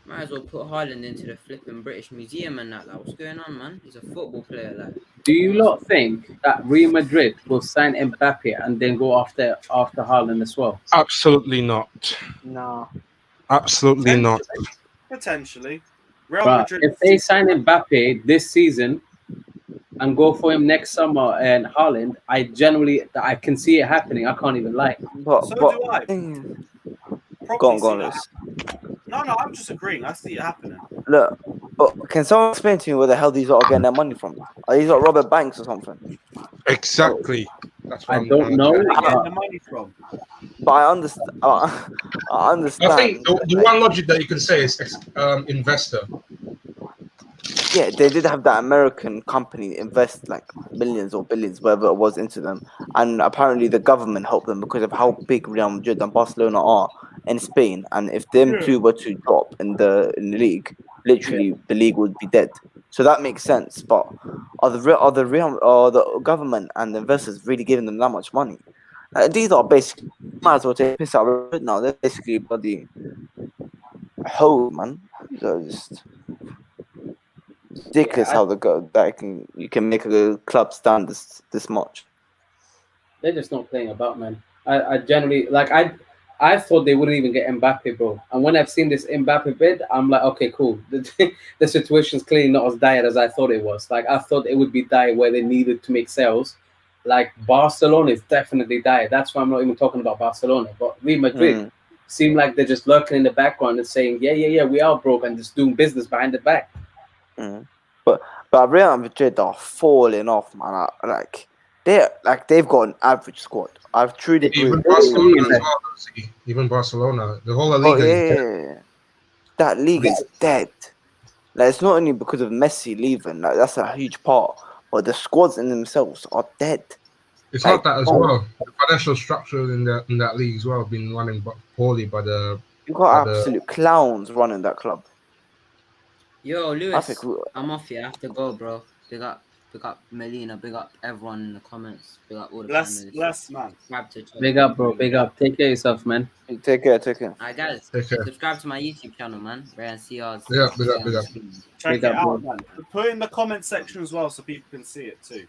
Might as well put Haaland into the flipping British Museum and that. Like, what's going on, man? He's a football player, like. Do you not think that Real Madrid will sign Mbappe and then go after Haaland as well? Absolutely not. No. Absolutely not. Potentially. Real But Madrid. if they sign Mbappe this season and go for him next summer and Haaland, I can see it happening. I can't even lie. So do I. Go on, Liz. No, I'm just agreeing. I see it happening. Look, but can someone explain to me where the hell these lot are getting their money from? Are these like Robert Banks or something? Exactly. That's what I don't know. Where are they getting the money from? But I understand. I understand. I think the one logic that you can say is investor. Yeah, they did have that American company invest like millions or billions, whatever it was, into them, and apparently the government helped them because of how big Real Madrid and Barcelona are in Spain. And if them two were to drop in the league, literally the league would be dead. So that makes sense. But are the government and the investors really giving them that much money? These are basically might as well take a piss out of it now. They're basically bloody hoe, man. So just ridiculous how you can make a club stand this much. They're just not playing about, man. I generally I thought they wouldn't even get Mbappe, bro. And when I've seen this Mbappe bid, I'm like, okay, cool. The situation's clearly not as dire as I thought it was. Like I thought it would be dire where they needed to make sales, Like Barcelona is definitely dire. That's why I'm not even talking about Barcelona. But Real Madrid seem like they're just lurking in the background and saying, yeah, we are broke and just doing business behind the back. But Real Madrid are falling off, man. They've got an average squad. I've truly Even agree. Barcelona as well. See, even Barcelona, the whole Oh Liga is dead. yeah, that league is dead. Like it's not only because of Messi leaving. Like that's a huge part, but the squads in themselves are dead. It's Like, not that as well. The financial structure in that league as well have been running poorly by the. You got absolute clowns running that club. Yo, Lewis, think I'm off here. I have to go, bro. Big up Melina. Big up everyone in the comments. Big up all the Bless, man. Big up, bro. Big up. Take care of yourself, man. Take care. Alright, guys. Take care. Subscribe to my YouTube channel, man. Rare and CRs. Big up. Check Big it up, out, bro. man. Put it in the comment section as well so people can see it too.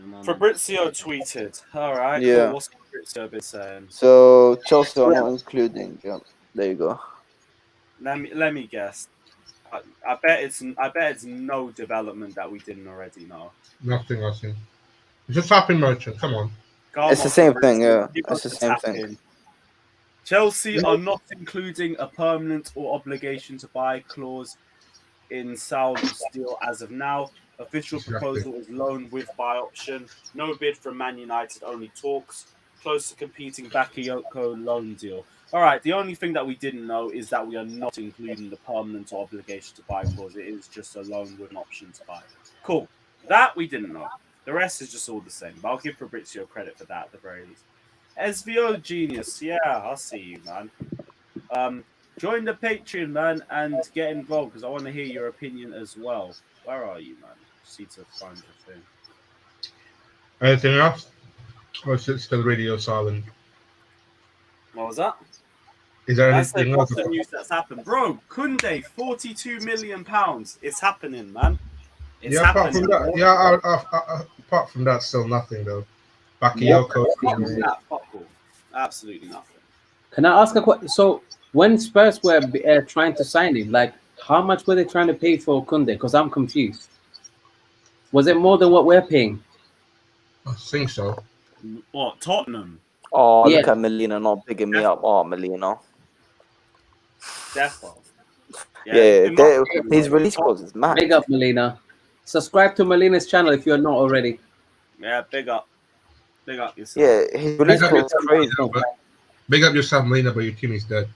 Man. Fabrizio tweeted. All right. Yeah. Cool. What's Fabrizio been saying? So Chelsea are not including. Yeah, there you go. Let me guess. I bet it's no development that we didn't already know. Nothing, I think. It's a tapping merchant. Come on. It's the same thing, yeah. It's the same thing. In. Chelsea are not including a permanent or obligation to buy clause in Sal's deal as of now. Official proposal is loan with buy option. No bid from Man United, only talks. Close to competing Bakayoko loan deal. All right, the only thing that we didn't know is that we are not including the permanent or obligation to buy clause. It is just a loan with an option to buy. Cool. That we didn't know. The rest is just all the same. But I'll give Fabrizio credit for that at the very least. SVO Genius. Yeah, I'll see you, man. Join the Patreon, man, and get involved because I want to hear your opinion as well. Where are you, man? Just need to find your thing. Anything else? Or is it still radio silent? What was that? Is there That's anything what's else? the news that's happened, bro? Kounde, £42 million. It's happening, man. It's Apart happening. from that, apart from that, still nothing though. Bakayoko. Absolutely nothing. Can I ask a question? So when Spurs were trying to sign him, like how much were they trying to pay for Kounde? Because I'm confused. Was it more than what we're paying? I think so. What, Tottenham? Oh, Yeah. look at Melina not bigging me up. Oh, Melina. Defo. Yeah, his release clause is mad. Big up, Melina. Subscribe to Melina's channel if you're not already. Yeah, big up. Big up yourself. Yeah, his release clause is crazy. Big up yourself, Melina, but your team is dead.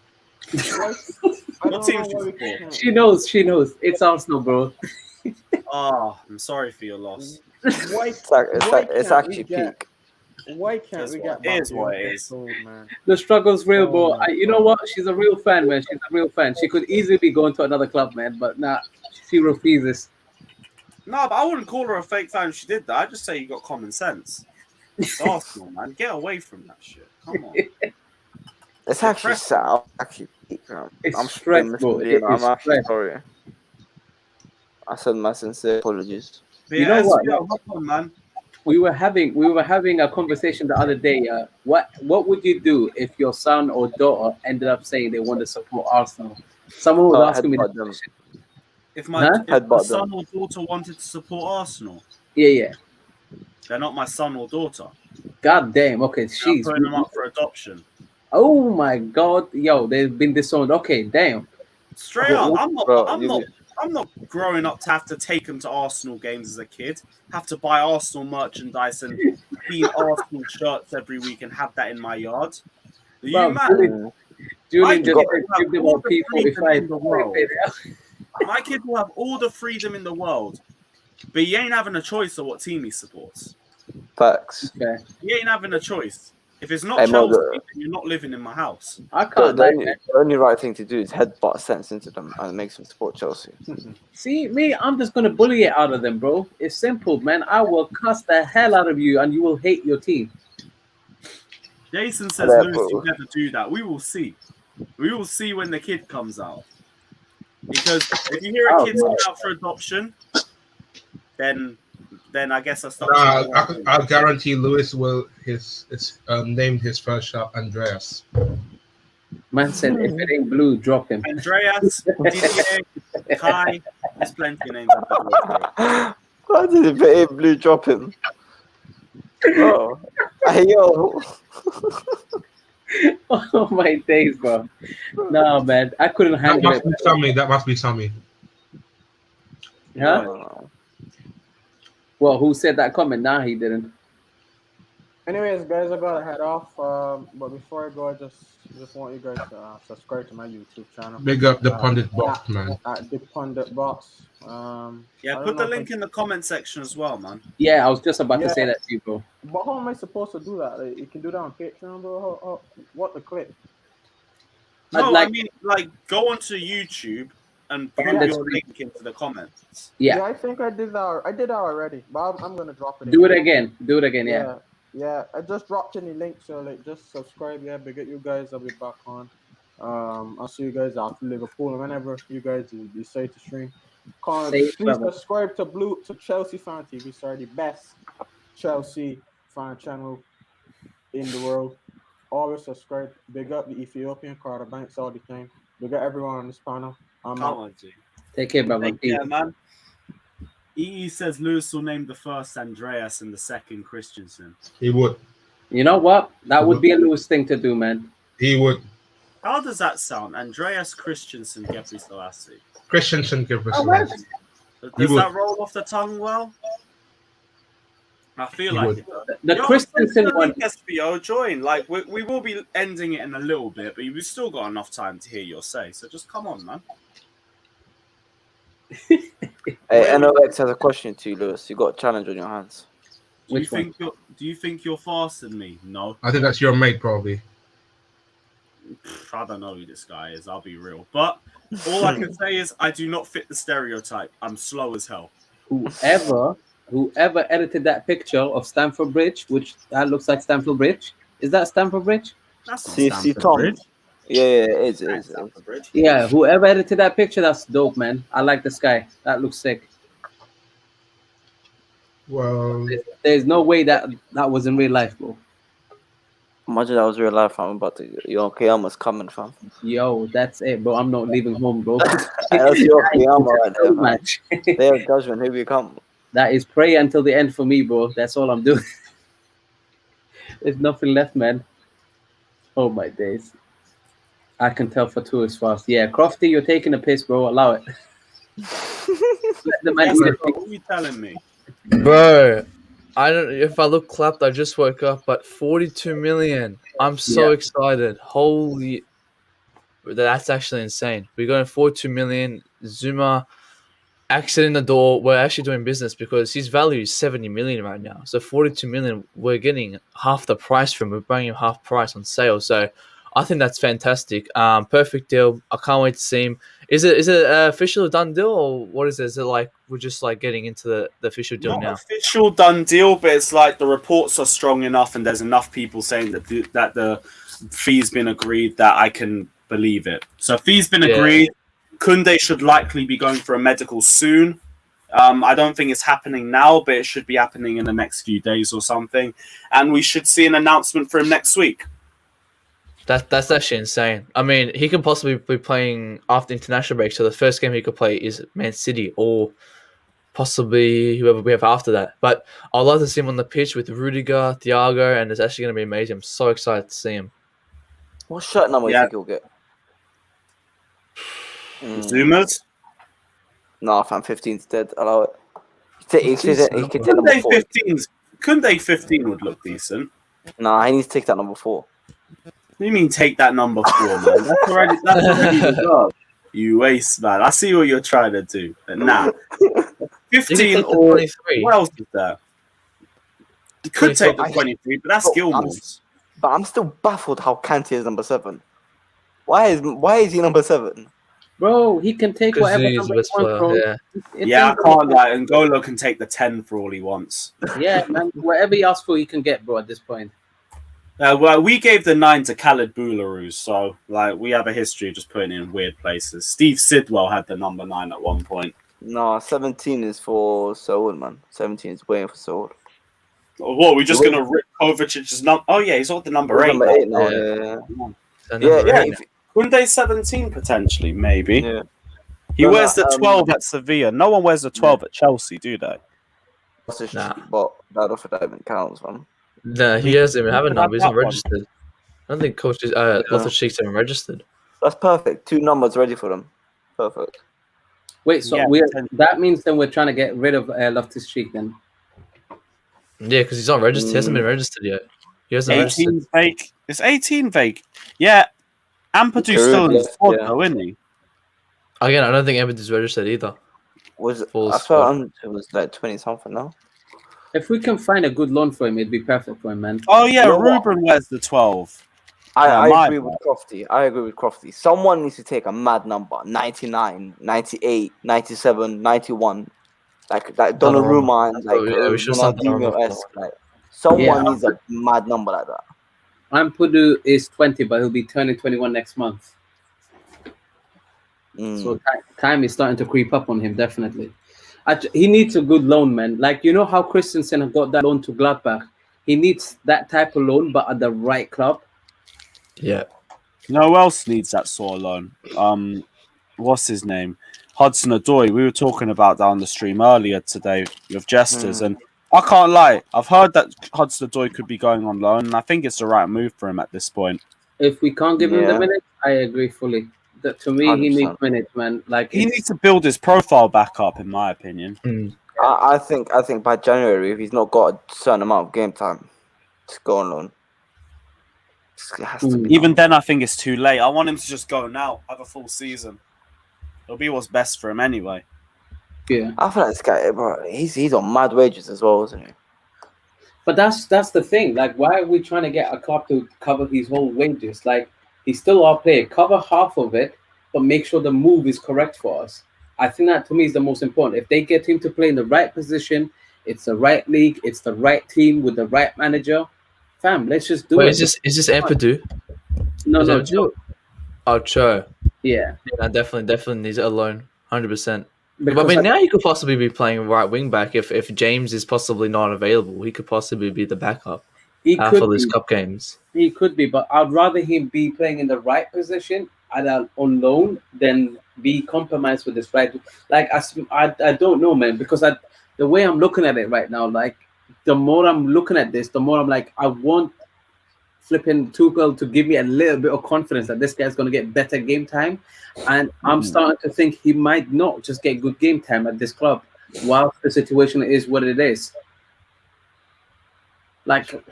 What team do you support? She knows. It's Arsenal, bro. Oh, I'm sorry for your loss. It's actually peak. Why can't we get It is what it is. Man? The struggle's real, bro. You know what? She's a real fan, man. She's a real fan. She could easily be going to another club, man, but nah, she refuses. No, but I wouldn't call her a fake fan if she did that. I'd just say you got common sense. It's Arsenal, man. Get away from that shit. Come on. It's actually sad. Actually, It's I'm stressful. I'm actually sorry. I said my sincere apologies. But You know what? Come on, man. We were having a conversation the other day. What would you do if your son or daughter ended up saying they want to support Arsenal? Someone was asking me this question. If my son or daughter wanted to support Arsenal, Yeah. they're not my son or daughter. God damn. Okay, I'm she's putting them up for adoption. Oh my God, yo, they've been disowned. Okay, damn. Straight up, I'm not growing up to have to take them to Arsenal games as a kid. Have to buy Arsenal merchandise and be in Arsenal shirts every week and have that in my yard. Are you mad? Julian just give them all P45. My kid will have all the freedom in the world, but he ain't having a choice of what team he supports. Facts. Okay. He ain't having a choice. If it's not Chelsea, then you're not living in my house. I can't. The only right thing to do is headbutt sense into them and make them support Chelsea. See, me, I'm just gonna bully it out of them, bro. It's simple, man. I will cuss the hell out of you, and you will hate your team. Jason says, "Lewis, you never do that." We will see. We will see when the kid comes out. Because if you hear a kid's coming out for adoption, then I guess I stop. I'll guarantee Lewis will named his first shop Andreas. Man said, if it ain't blue, drop him. Andreas, Didier, Kai, there's plenty of names. Why did it ain't blue drop him? Bro. Hey, yo. Oh my days, bro. No, man, I couldn't That handle must it. be Sammy. That must be Sammy. Huh? No. Well, who said that comment? Nah, he didn't. Anyways, guys, I gotta head off. But before I go, I just want you guys to subscribe to my YouTube channel. Big up the pundit box, man. At the Pundit Box. Yeah, put the link in the comment section as well, man. Yeah, I was just about to say that to you, bro. But how am I supposed to do that? Like, you can do that on Patreon, bro. What the clip? No, I mean, like, go onto YouTube and put Yeah. your link into the comments. Yeah. I think I did that. I did that already, but I'm gonna drop it. Do it again. Do it again. Yeah. Yeah. I just dropped any link, so like, just subscribe. Yeah, big up you guys. I'll be back on. I'll see you guys after Liverpool, and whenever you guys decide to stream. Please subscribe to Chelsea Fan TV. Sorry, the best Chelsea fan channel in the world. Always subscribe. Big up the Ethiopian Carter Banks all the time. Big up everyone on this panel. Take care, brother. Take care, man. EE says Lewis will name the first Andreas and the second Christensen. He would. You know what? That would be a Lewis thing to do, man. He would. How does that sound? Andreas Christensen, Gebre Selassie. Christensen, Gebre Selassie. Does that roll off the tongue well? I feel He like would. it does. The Christensen one. SBO, join. Like, we will be ending it in a little bit, but we've still got enough time to hear your say. So just come on, man. Hey, NOX has a question to you, Lewis. You got a challenge on your hands. Do you think you're faster than me? No. I think that's your mate, probably. I don't know who this guy is. I'll be real. But all I can say is I do not fit the stereotype. I'm slow as hell. Whoever edited that picture of Stamford Bridge, which that looks like Stamford Bridge, is that Stamford Bridge? That's not See, Stamford Tom. Bridge. Yeah, it is. Stamford Bridge. Yeah, whoever edited that picture, that's dope, man. I like the sky. That looks sick. Well, There's no way that was in real life, bro. Imagine that was real life, fam. But your Kiyama's coming, fam. Yo, that's it, bro. I'm not leaving home, bro. That's your Kiyama right there, man. Match. Day of judgment, who become? That is pray until the end for me, bro. That's all I'm doing. There's nothing left, man. Oh my days. I can tell for two is fast. Yeah, Crofty, you're taking a piss, bro. Allow it. Let the man eat it. What are you telling me? Bro, I don't if I look clapped, I just woke up, but 42 million. I'm so excited. Holy, that's actually insane. We're going 42 million. Zuma exiting the door. We're actually doing business because his value is 70 million right now. So 42 million, we're getting half the price from. We're bringing him half price on sale. So I think that's fantastic. Perfect deal. I can't wait to see him. Is it an official done deal, or what is it? Is it like we're just like getting into the official deal now? Official done deal, but it's like the reports are strong enough, and there's enough people saying that the fee's been agreed that I can believe it. So fee's been agreed. Kounde should likely be going for a medical soon. I don't think it's happening now, but it should be happening in the next few days or something, and we should see an announcement for him next week. That's actually insane. I mean, he could possibly be playing after international break, so the first game he could play is Man City or possibly whoever we have after that. But I'd love to see him on the pitch with Rudiger, Thiago, and it's actually going to be amazing. I'm so excited to see him. What shirt number you think he'll get? Zuma's? No, fam, 15's dead. Allow it. He could take number 4. Kounde 15 would look decent. Nah, he needs to take that number 4. What do you mean take that number 4, man? That's already the job. You waste, man. I see what you're trying to do. But nah. 15 or 23. What else is there? You could take the 23, but that's Gilmore's. But I'm still baffled how Kante is number 7. Why is he number 7? Bro, he can take whatever number he wants, bro. Yeah, I can't lie. N'Golo can take the 10 for all he wants. Yeah, man. Whatever he asks for, he can get, bro, at this point. Well, we gave the 9 to Khaled Boularus, so like we have a history of just putting it in weird places. Steve Sidwell had the number 9 at one point. No, 17 is for Seoul, man. 17 is waiting for Seoul. What, we're just going to rip Kovacic's number? Oh, yeah, he's got the number 8. Number 8 now, yeah. Kounde 17, potentially, maybe. Yeah. He wears the 12 at Sevilla. No one wears the 12 at Chelsea, do they? But that offer that even counts, man. Nah, he doesn't even have a Can number. have He's not that one. registered. I don't think Coach Loftus-Cheek's even registered. That's perfect. 2 numbers ready for them. Perfect. Wait, so Yeah, that means then we're trying to get rid of Loftus-Cheek then. Yeah, because he's not registered. He hasn't been registered yet. He hasn't registered. 18 vague. It's 18 vague. Yeah, Ampadu's still in the squad though, isn't he? Again, I don't think Ampadu's registered either. I swear it was like 20 something now. If we can find a good loan for him, it'd be perfect for him, man. Oh yeah, Ruben wears the 12. I agree with Crofty. Someone needs to take a mad number. 99, 98, 97, 91. Like Donnarumma and like Ronaldinho-esque. Like, someone needs a mad number like that. Ampadu is 20, but he'll be turning 21 next month. So time is starting to creep up on him, definitely. He needs a good loan, man. Like, you know how Christensen got that loan to Gladbach? He needs that type of loan, but at the right club. Yeah. You know who else needs that sort of loan? What's his name? Hudson-Odoi. We were talking about that on the stream earlier today with Jesters, and I can't lie. I've heard that Hudson-Odoi could be going on loan, and I think it's the right move for him at this point. If we can't give him the minutes, I agree fully. That to me, 100%. He needs minutes, man. Like he needs to build his profile back up, in my opinion. I think by January, if he's not got a certain amount of game time, to go on loan. Even then, I think it's too late. I want him to just go now, have a full season. It'll be what's best for him anyway. Yeah, I feel like this guy, bro. He's on mad wages as well, isn't he? But that's the thing. Like, why are we trying to get a club to cover his whole wages? Like, he's still our player. Cover half of it, but make sure the move is correct for us. I think that to me is the most important. If they get him to play in the right position, it's the right league, it's the right team with the right manager. Fam, let's just do it. Is this Ampadu? No, Cho. Oh, Cho. Yeah. Definitely needs a loan, 100%. But I mean, now he could possibly be playing right wing back if James is possibly not available. He could possibly be the backup for these cup games. He could be, but I'd rather him be playing in the right position on loan than be compromised with this right. Like I don't know, man, because the way I'm looking at it right now, like the more I'm looking at this, the more I'm like, I want flipping Tuchel to give me a little bit of confidence that this guy's going to get better game time. And I'm starting to think he might not just get good game time at this club whilst the situation is what it is. Like,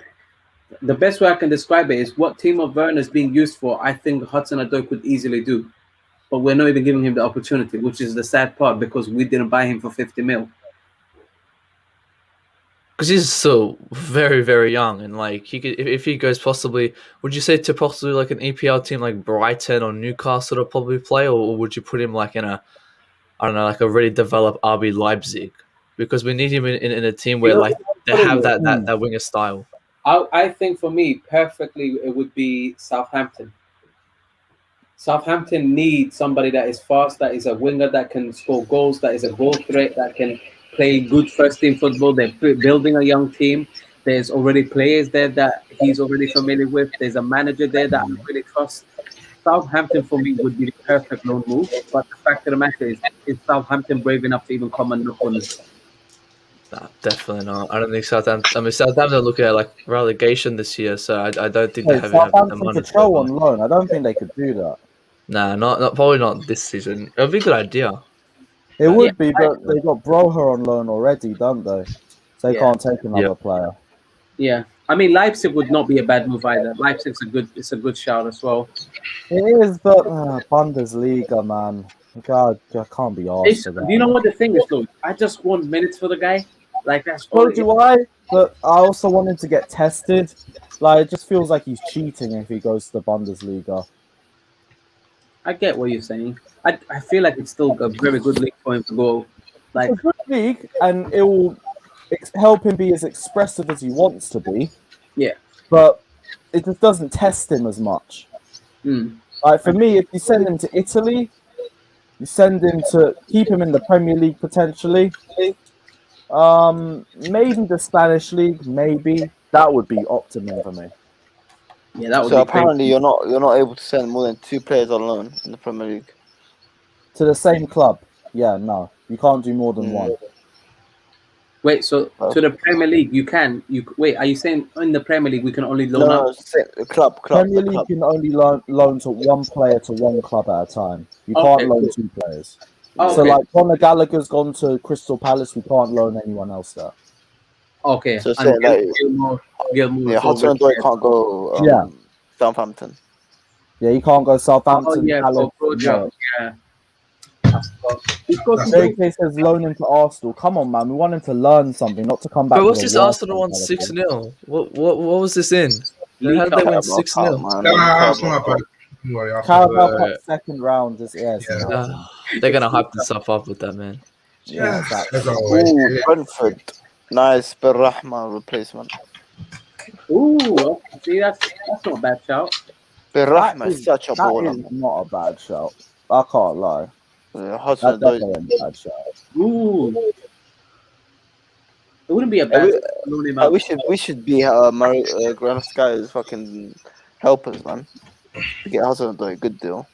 the best way I can describe it is what Timo Werner is being used for, I think Hudson-Odoi could easily do. But we're not even giving him the opportunity, which is the sad part because we didn't buy him for 50 mil. Because he's still very, very young, and like he could, if he goes possibly, would you say to possibly like an EPL team like Brighton or Newcastle to probably play, or would you put him like in a, I don't know, like a really developed RB Leipzig? Because we need him in a team where like they have that winger style. I think for me, perfectly, it would be Southampton. Southampton needs somebody that is fast, that is a winger that can score goals, that is a goal threat, that can play good first team football. They're building a young team. There's already players there that he's already familiar with. There's a manager there that I really trust. Southampton for me would be the perfect loan move. But the fact of the matter is Southampton brave enough to even come and knock on us? No, definitely not. I don't think Southampton. I mean, Southampton are looking at like relegation this year, so I don't think they have the money to throw on loan. I don't think they could do that. Nah, not probably not this season. It would be a good idea. It would be, but they got Broher on loan already, don't they? So they can't take another player. Yeah, I mean Leipzig would not be a bad move either. Leipzig's a good shout as well. It is, but Bundesliga, man. God, I can't be arsed for that. You know what the thing is, though? I just want minutes for the guy. Like that's. So do I, but I also want him to get tested. Like it just feels like he's cheating if he goes to the Bundesliga. I get what you're saying. I feel like it's still a very good league for him to go. Like it's a good league, and it will help him be as expressive as he wants to be. Yeah, but it just doesn't test him as much. Like for me, if you send him to Italy, you send him to keep him in the Premier League potentially. Maybe the Spanish league, maybe that would be optimum for me. Yeah, that would so be apparently you're not able to send more than 2 players on loan in the Premier League. To the same club. Yeah, no. You can't do more than one. Wait, so to the Premier League, you wait? Are you saying in the Premier League we can only loan No, out? the club. Premier The League club. can only loan to one player to one club at a time. You Okay, can't loan cool. two players. Oh, So, okay. like, Conor Gallagher's gone to Crystal Palace. We can't loan anyone else there. Okay, So and say like Gilmore yeah, is over. Hudson-Odoi can't go Yeah. Southampton. Yeah, he can't go Southampton, Oh yeah, Palace. for No. yeah. He's got some JK says loan him to Arsenal. Come on, man. We want him to learn something, not to come back. But to what's the this worst Arsenal won mentality. 6-0? What was this in? How did they win 6-0? That's not bad. Don't worry, after Carabao the- Cup second round is They're gonna hype themselves up with that, man. Yeah, exactly. As always. Ooh, Brentford. Nice Berrahma replacement. Ooh, see that's not a bad shout. Berrahma is such a that baller. is not a bad shout. I can't lie. Yeah, That's definitely a bad shout. Ooh, it wouldn't be a bad shout to loan him out. We should be Granovskaia fucking helpers, man. To get Hudson-Odoi, good deal.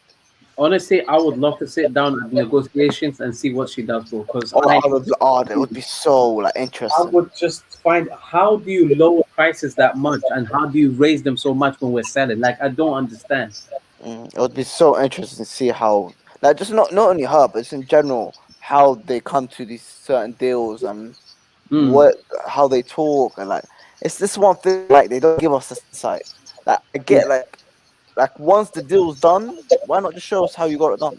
Honestly, I would love to sit down at negotiations and see what she does, bro. Because That would be so like I interesting. would just find how do you lower prices that much and how do you raise them so much when we're selling? Like I don't understand. It would be so interesting to see how, like, just not only her, but just in general, how they come to these certain deals and how they talk and like it's this one thing like they don't give us the insight. Like I get like once the deal's done, why not just show us how you got it done?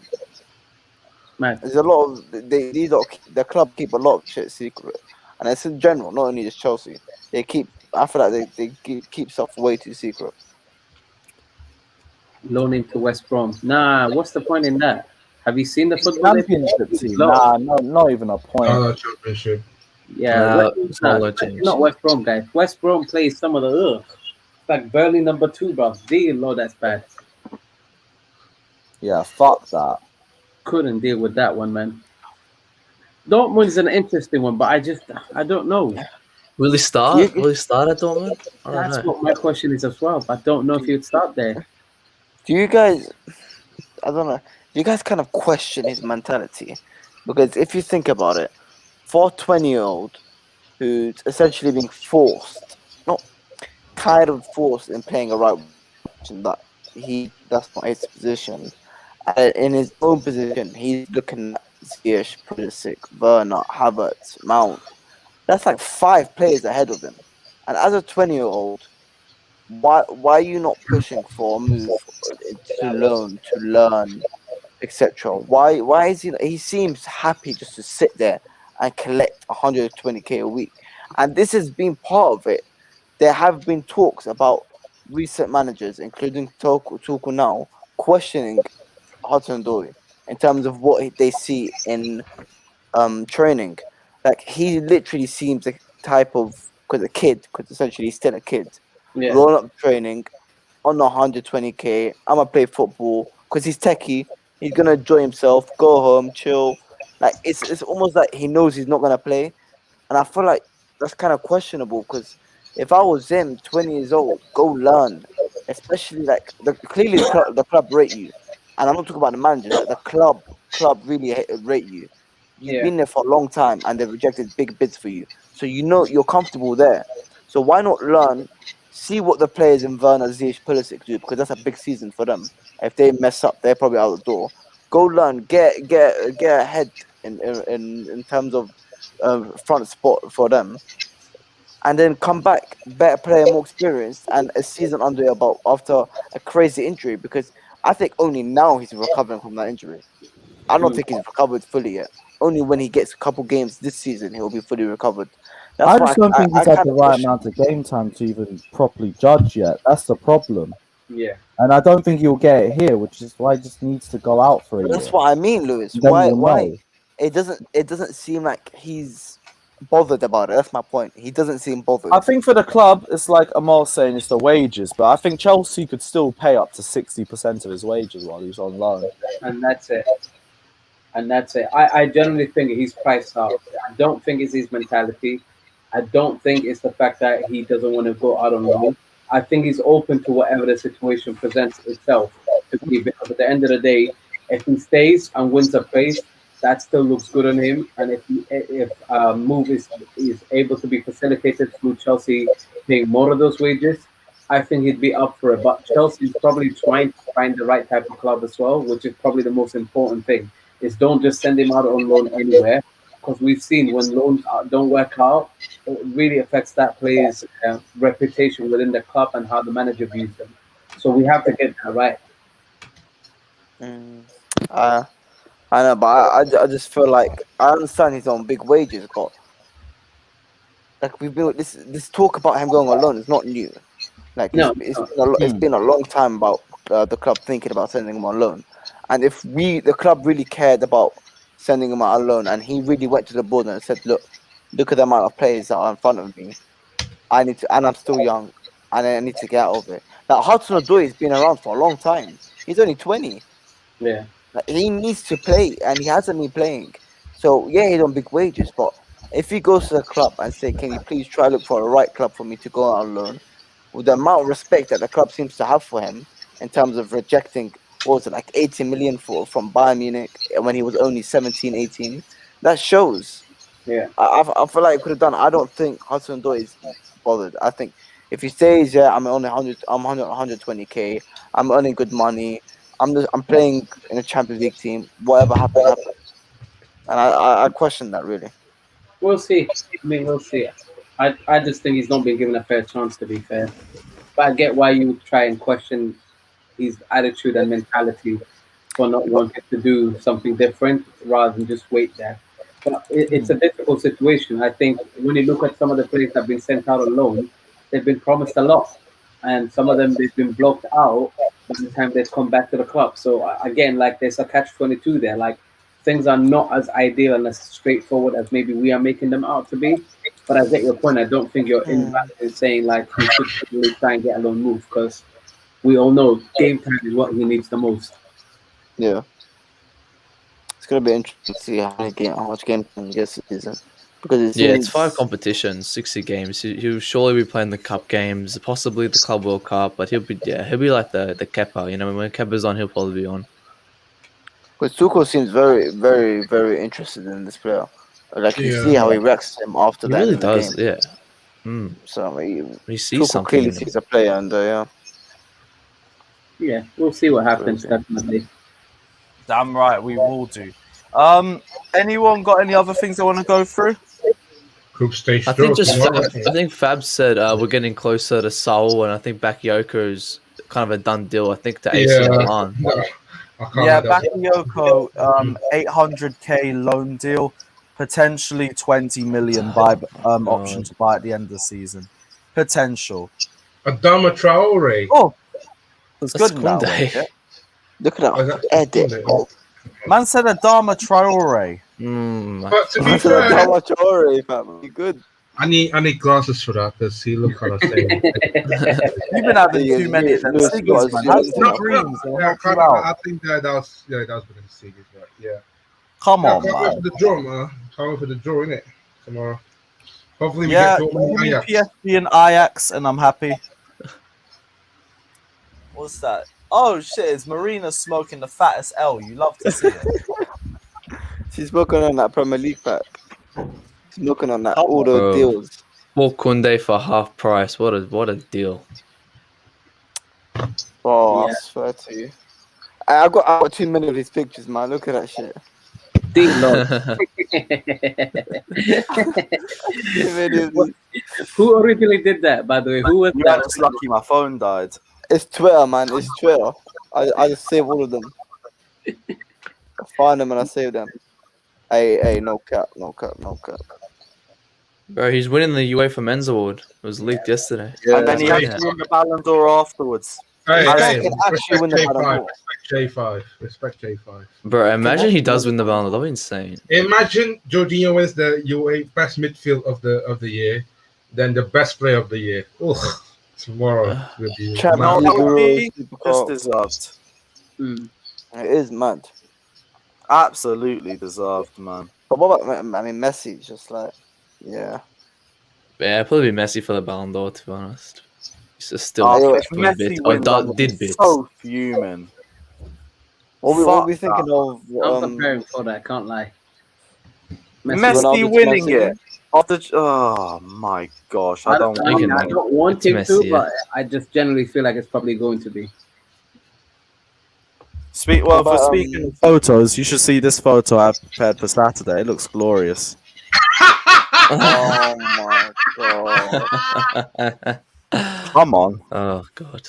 Man. There's a lot of the club keep a lot of shit secret, and it's in general, not only just Chelsea. They keep I feel like they keep stuff way too secret. Loaning to West Brom. Nah, what's the point in that? Have you seen the football? Championship team. Nah, not even a point. Championship. Yeah, it's not a change. not West Brom, guys. West Brom plays some of the like Burnley number 2, bro. Dear Lord, that's bad. Yeah, fuck that. Couldn't deal with that one, man. Dortmund's an interesting one, but I don't know. Will he start? Will he start at Dortmund? That's what my question is as well. I don't know if he'd start there. Do you guys? I don't know. Do you guys kind of question his mentality? Because if you think about it, for a 20-year-old who's essentially being forced, not kind of forced in playing a right position, that's not his position. In his own position, he's looking at Ziyech, Pulisic, Werner, Havertz, Mount. That's like 5 players ahead of him. And as a 20-year-old, why are you not pushing for a move to learn, etc.? Why is he seems happy just to sit there and collect 120k a week? And this has been part of it. There have been talks about recent managers, including Tuchel now, questioning Hudson-Odoi in terms of what they see in training. Like he literally seems the type of because essentially he's still a kid. Yeah. Roll up training on 120k. I'm gonna play football because he's techie. He's gonna enjoy himself, go home, chill. Like it's almost like he knows he's not gonna play, and I feel like that's kind of questionable. Because if I was him, 20 years old, go learn. Especially like clearly the club rate you, and I'm not talking about the manager. Like the club really rate you. You've been there for a long time, and they've rejected big bids for you, so you know you're comfortable there. So why not learn? See what the players in Werner, Ziyech, Pulisic do, because that's a big season for them. If they mess up, they're probably out the door. Go learn, get ahead in terms of front spot for them, and then come back better player, more experienced, and a season under your belt after a crazy injury. Because I think only now he's recovering from that injury. I don't think he's recovered fully yet. Only when he gets a couple games this season, he'll be fully recovered. I just don't think he's had the right amount of game time to even properly judge yet. That's the problem. Yeah. And I don't think he'll get it here, which is why he just needs to go out for it. That's what I mean, Lewis. Then we'll Why? know. It doesn't seem like he's bothered about it. That's my point. He doesn't seem bothered. I think for the club, it's like Amal saying it's the wages, but I think Chelsea could still pay up to 60% of his wages while he's on loan. And that's it. I generally think he's priced out. I don't think it's his mentality. I don't think it's the fact that he doesn't want to go out on loan. I think he's open to whatever the situation presents itself. Because at the end of the day, if he stays and wins a place, that still looks good on him. And if move is able to be facilitated through Chelsea paying more of those wages, I think he'd be up for it. But Chelsea's probably trying to find the right type of club as well, which is probably the most important thing. Is don't just send him out on loan anywhere, because we've seen when loans don't work out, it really affects that player's reputation within the club and how the manager views them. So we have to get that right. I know, but I just feel like I understand he's on big wages, but like we've been this talk about him going on loan is not new. Like it's been a long time about the club thinking about sending him on loan, and if the club really cared about sending him out on loan, and he really went to the board and said, look at the amount of players that are in front of me, I need to, and I'm still young, and I need to get out of it. Like Hudson-Odoi has been around for a long time. He's only 20. Yeah. Like, he needs to play, and he hasn't been playing. So yeah, he's on big wages, but if he goes to the club and say, "Can you please try look for a right club for me to go out on loan?" with the amount of respect that the club seems to have for him, in terms of rejecting, what was it, like 80 million from Bayern Munich when he was only 17, 18, that shows. Yeah, I feel like he could have done. I don't think Hudson-Odoi is bothered. I think if he says, "Yeah, I'm on 120k, I'm earning good money, I'm playing in a Champions League team. Whatever happens, happens." And I question that really. We'll see. I mean, we'll see. I just think he's not been given a fair chance, to be fair. But I get why you would try and question his attitude and mentality for not wanting to do something different rather than just wait there. But it's a difficult situation. I think when you look at some of the players that have been sent out on loan, they've been promised a lot. And some of them, they've been blocked out by the time they've come back to the club. So again, like there's a catch-22 there. Like things are not as ideal and as straightforward as maybe we are making them out to be. But I get your point. I don't think you're invalid in saying like he should really try and get a loan move, because we all know game time is what he needs the most. Yeah. It's gonna be interesting to see how much game time he gets this season. Because it's 5 competitions, 60 games. He'll surely be playing the cup games, possibly the Club World Cup, but he'll be like the Kepa. You know, when Kepa's on, he'll probably be on. Because Tuchel seems very, very, very interested in this player. Like you see how he reacts to him after He that. really in the does, game. yeah. So he sees Tuchel something. clearly sees a player, and yeah, we'll see what happens. Definitely. Damn right, we will do. Anyone got any other things they want to go through? Group stage. I think Fab said we're getting closer to Saul, and I think Bakayoko's kind of a done deal. I think to AC Milan. Yeah, Bakayoko, 800k loan deal, potentially 20 million option to buy at the end of the season. Potential. Adama Traore. Oh, it's good now. Look at that edit. Man said Adama Traore. But to be fair, Adama Traore, fam, good. I need glasses for that because he look kind of same. You've been having too many of them ciggies, man. Have some dreams. I think that was one of the ciggies, but yeah. Come on, can't man. wait for the draw, man. Can't wait for the draw, innit? Tomorrow. Hopefully we Yeah, get to Ajax. PSG and Ajax, and I'm happy. What's that? Oh shit! It's Marina smoking the fattest L. You love to see it. She's smoking on that Premier League pack. She's smoking on that all the deals. Jules Kounde for half price. What a deal! Oh, I swear to you. I got too many of these pictures, man. Look at that shit. Who originally did that, by the way? Who was that? I'm just lucky my phone died. It's Twitter, man. It's Twitter. I just save all of them. I find them and I save them. Hey, no cap. Bro, he's winning the UEFA Men's Award. It was leaked yesterday. Yeah, and then he had to win the Ballon d'Or afterwards. Hey, actually win the Ballon d'Or. Respect J5. Bro, imagine he does win the Ballon d'Or. That'd be insane. Imagine Jorginho wins the UA best midfield of the year, then the best player of the year. Ugh. Tomorrow will be just deserved. It is mad. Absolutely deserved, man. But what about, Messi? Just like, yeah. Yeah, probably Messi for the Ballon d'Or, to be honest. He's just still Messi bits. Did bits. So fuming. What Fuck we thinking of? I'm preparing for that. I can't lie. Messi Ronaldo winning Chelsea. it. Oh my gosh, I don't I can- I don't want it's him Messi, to, yeah. but I just generally feel like it's probably going to be. Well, for about, speaking of photos, you should see this photo I've prepared for Saturday. It looks glorious. Oh my god! Come on. Oh god.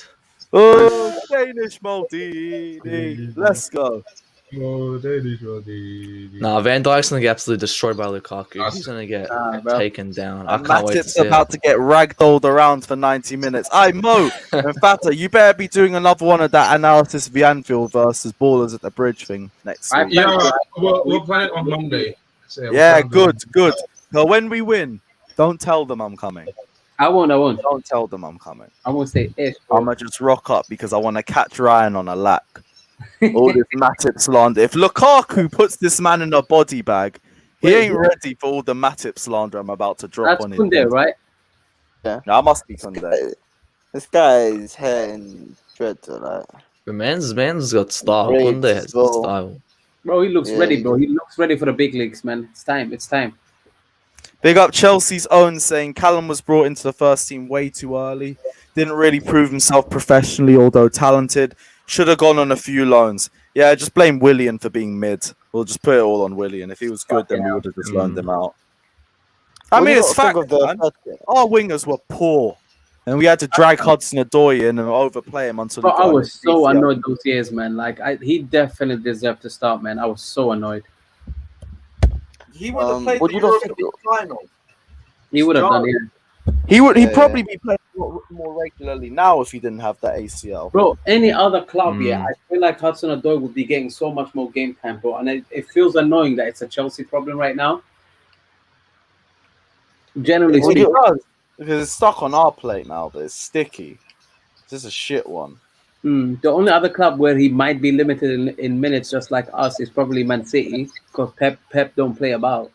Oh, Danish Maldini. Let's go. Oh, Danish Roddy. Nah, Van Dijk's gonna get absolutely destroyed by Lukaku. That's- He's gonna get bro. taken down. I And can't wait to Matip's see about to get ragdolled around for 90 minutes. Mo and Fata, you better be doing another one of that analysis of the Anfield versus Ballers at the Bridge thing next I week. Yeah, we'll plan it on Monday. So, we'll Yeah, plan it on- good. So when we win, don't tell them I'm coming. I won't. Don't tell them I'm coming. I won't say ish. I'm gonna just rock up because I want to catch Ryan on a lack. All this Matip slander. If Lukaku puts this man in a body bag, he Wait, ain't ready for all the Matip slander I'm about to drop That's on him. Kounde, right? No, I must be Sunday. This guy's hair in dreads are like. The man's got style. Great Kounde has goal. style. Bro, he looks Yeah, ready, he bro. He looks ready for the big leagues, man. It's time. It's time. Big up Chelsea's own saying Callum was brought into the first team way too early. Didn't really prove himself professionally, although talented. Should have gone on a few loans. Yeah, just blame Willian for being mid. We'll just put it all on Willian. If he was good, then we would have just loaned him out. I What do mean, you it's lot fact, think of the man. third kit? Our wingers were poor. And we had to drag Hudson-Odoi in and overplay him until he Bro, got I a was so PCL. annoyed those years, man. Like, he definitely deserved to start, man. I was so annoyed. He would have played what the do you lot Europa think? League final. He would have done it. He'd Yeah, probably be playing more regularly now if he didn't have that ACL. Bro, any other club, yeah, I feel like Hudson-Odoi would be getting so much more game time, bro. And it feels annoying that it's a Chelsea problem right now. Generally Well, speaking. it does, because it's stuck on our plate now, but it's sticky. It's just a shit one. The only other club where he might be limited in minutes, just like us, is probably Man City, because Pep don't play about.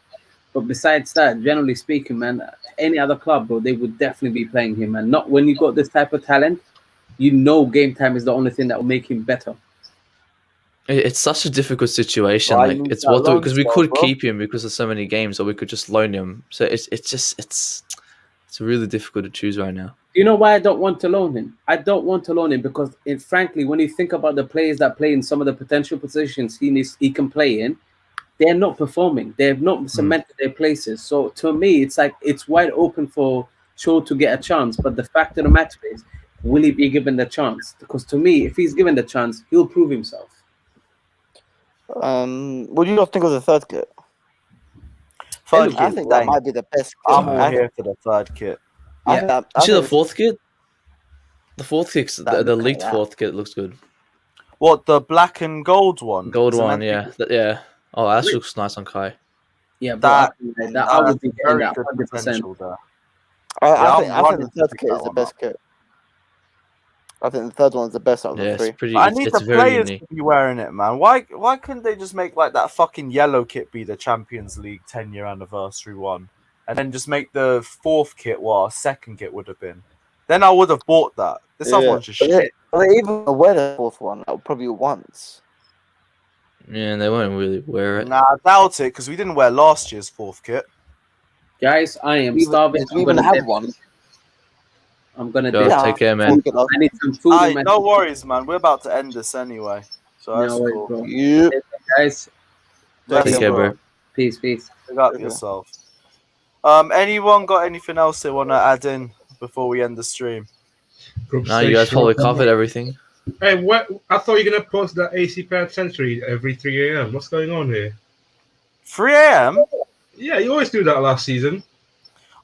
But besides that, generally speaking, man, any other club, bro, they would definitely be playing him. And not when you got this type of talent, you know, game time is the only thing that will make him better. It's such a difficult situation. Well, I like need it's that what loan because we spell, could bro. keep him because of so many games, or we could just loan him. So it's really difficult to choose right now. You know why I don't want to loan him? I don't want to loan him because, frankly, when you think about the players that play in some of the potential positions he can play in, they're not performing. They have not cemented their places. So to me, it's like it's wide open for Cho to get a chance. But the fact of the matter is, will he be given the chance? Because to me, if he's given the chance, he'll prove himself. What do you not think of the third kit? Third I kit, think that bang. might be the best kit. I'm all here for the third kit. Yeah. I See the think fourth kit? The fourth kit's That the looks leaked like that. fourth kit looks good. What, the black and gold one? Gold Is it one, meant to be- yeah. Yeah. Oh, that looks nice on Kai. Yeah, but That- I would be getting very that good 100%. potential there. I I'm think the running to third pick kit that is the one best up. kit. I think the third one's the best out of Yeah, the it's three. pretty. I It's, need it's the very players unique. to be wearing it, man. Why couldn't they just make like that fucking yellow kit be the Champions League 10-year anniversary one, and then just make the fourth kit what our second kit would have been? Then I would have bought that. This other one's just But they- shit. but they even wear the fourth one probably once. Yeah, and they won't really wear it. Nah, I doubt it because we didn't wear last year's fourth kit. Guys, I am Did starving. we even have one? I'm gonna Go, dip. Yeah. take care, man. I need some food. Aye, in my no worries, man. We're about to end this anyway, so No that's worries, cool. bro. Yep. Guys, Take Take care, bro. peace. Pick up yourself. Anyone got anything else they want to add in before we end the stream? Group No, you guys stage probably one. covered everything. Hey, what? I thought you were gonna post that AC Pad Century every 3 a.m. What's going on here? 3 a.m. Yeah, you always do that last season.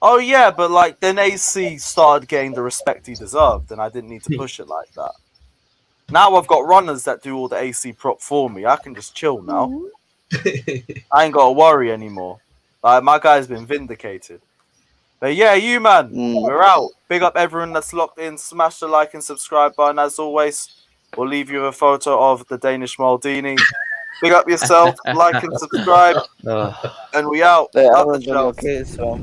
Oh yeah, but like then AC started getting the respect he deserved, and I didn't need to push it like that. Now I've got runners that do all the AC prop for me. I can just chill now. I ain't got to worry anymore. Like my guy's been vindicated. But yeah, you man, we're out. Big up everyone that's locked in. Smash the like and subscribe button as always. We'll leave you a photo of the Danish Maldini. Big up yourself, like and subscribe, Ugh. and we out. Yeah, Love the everyone's show. okay, so.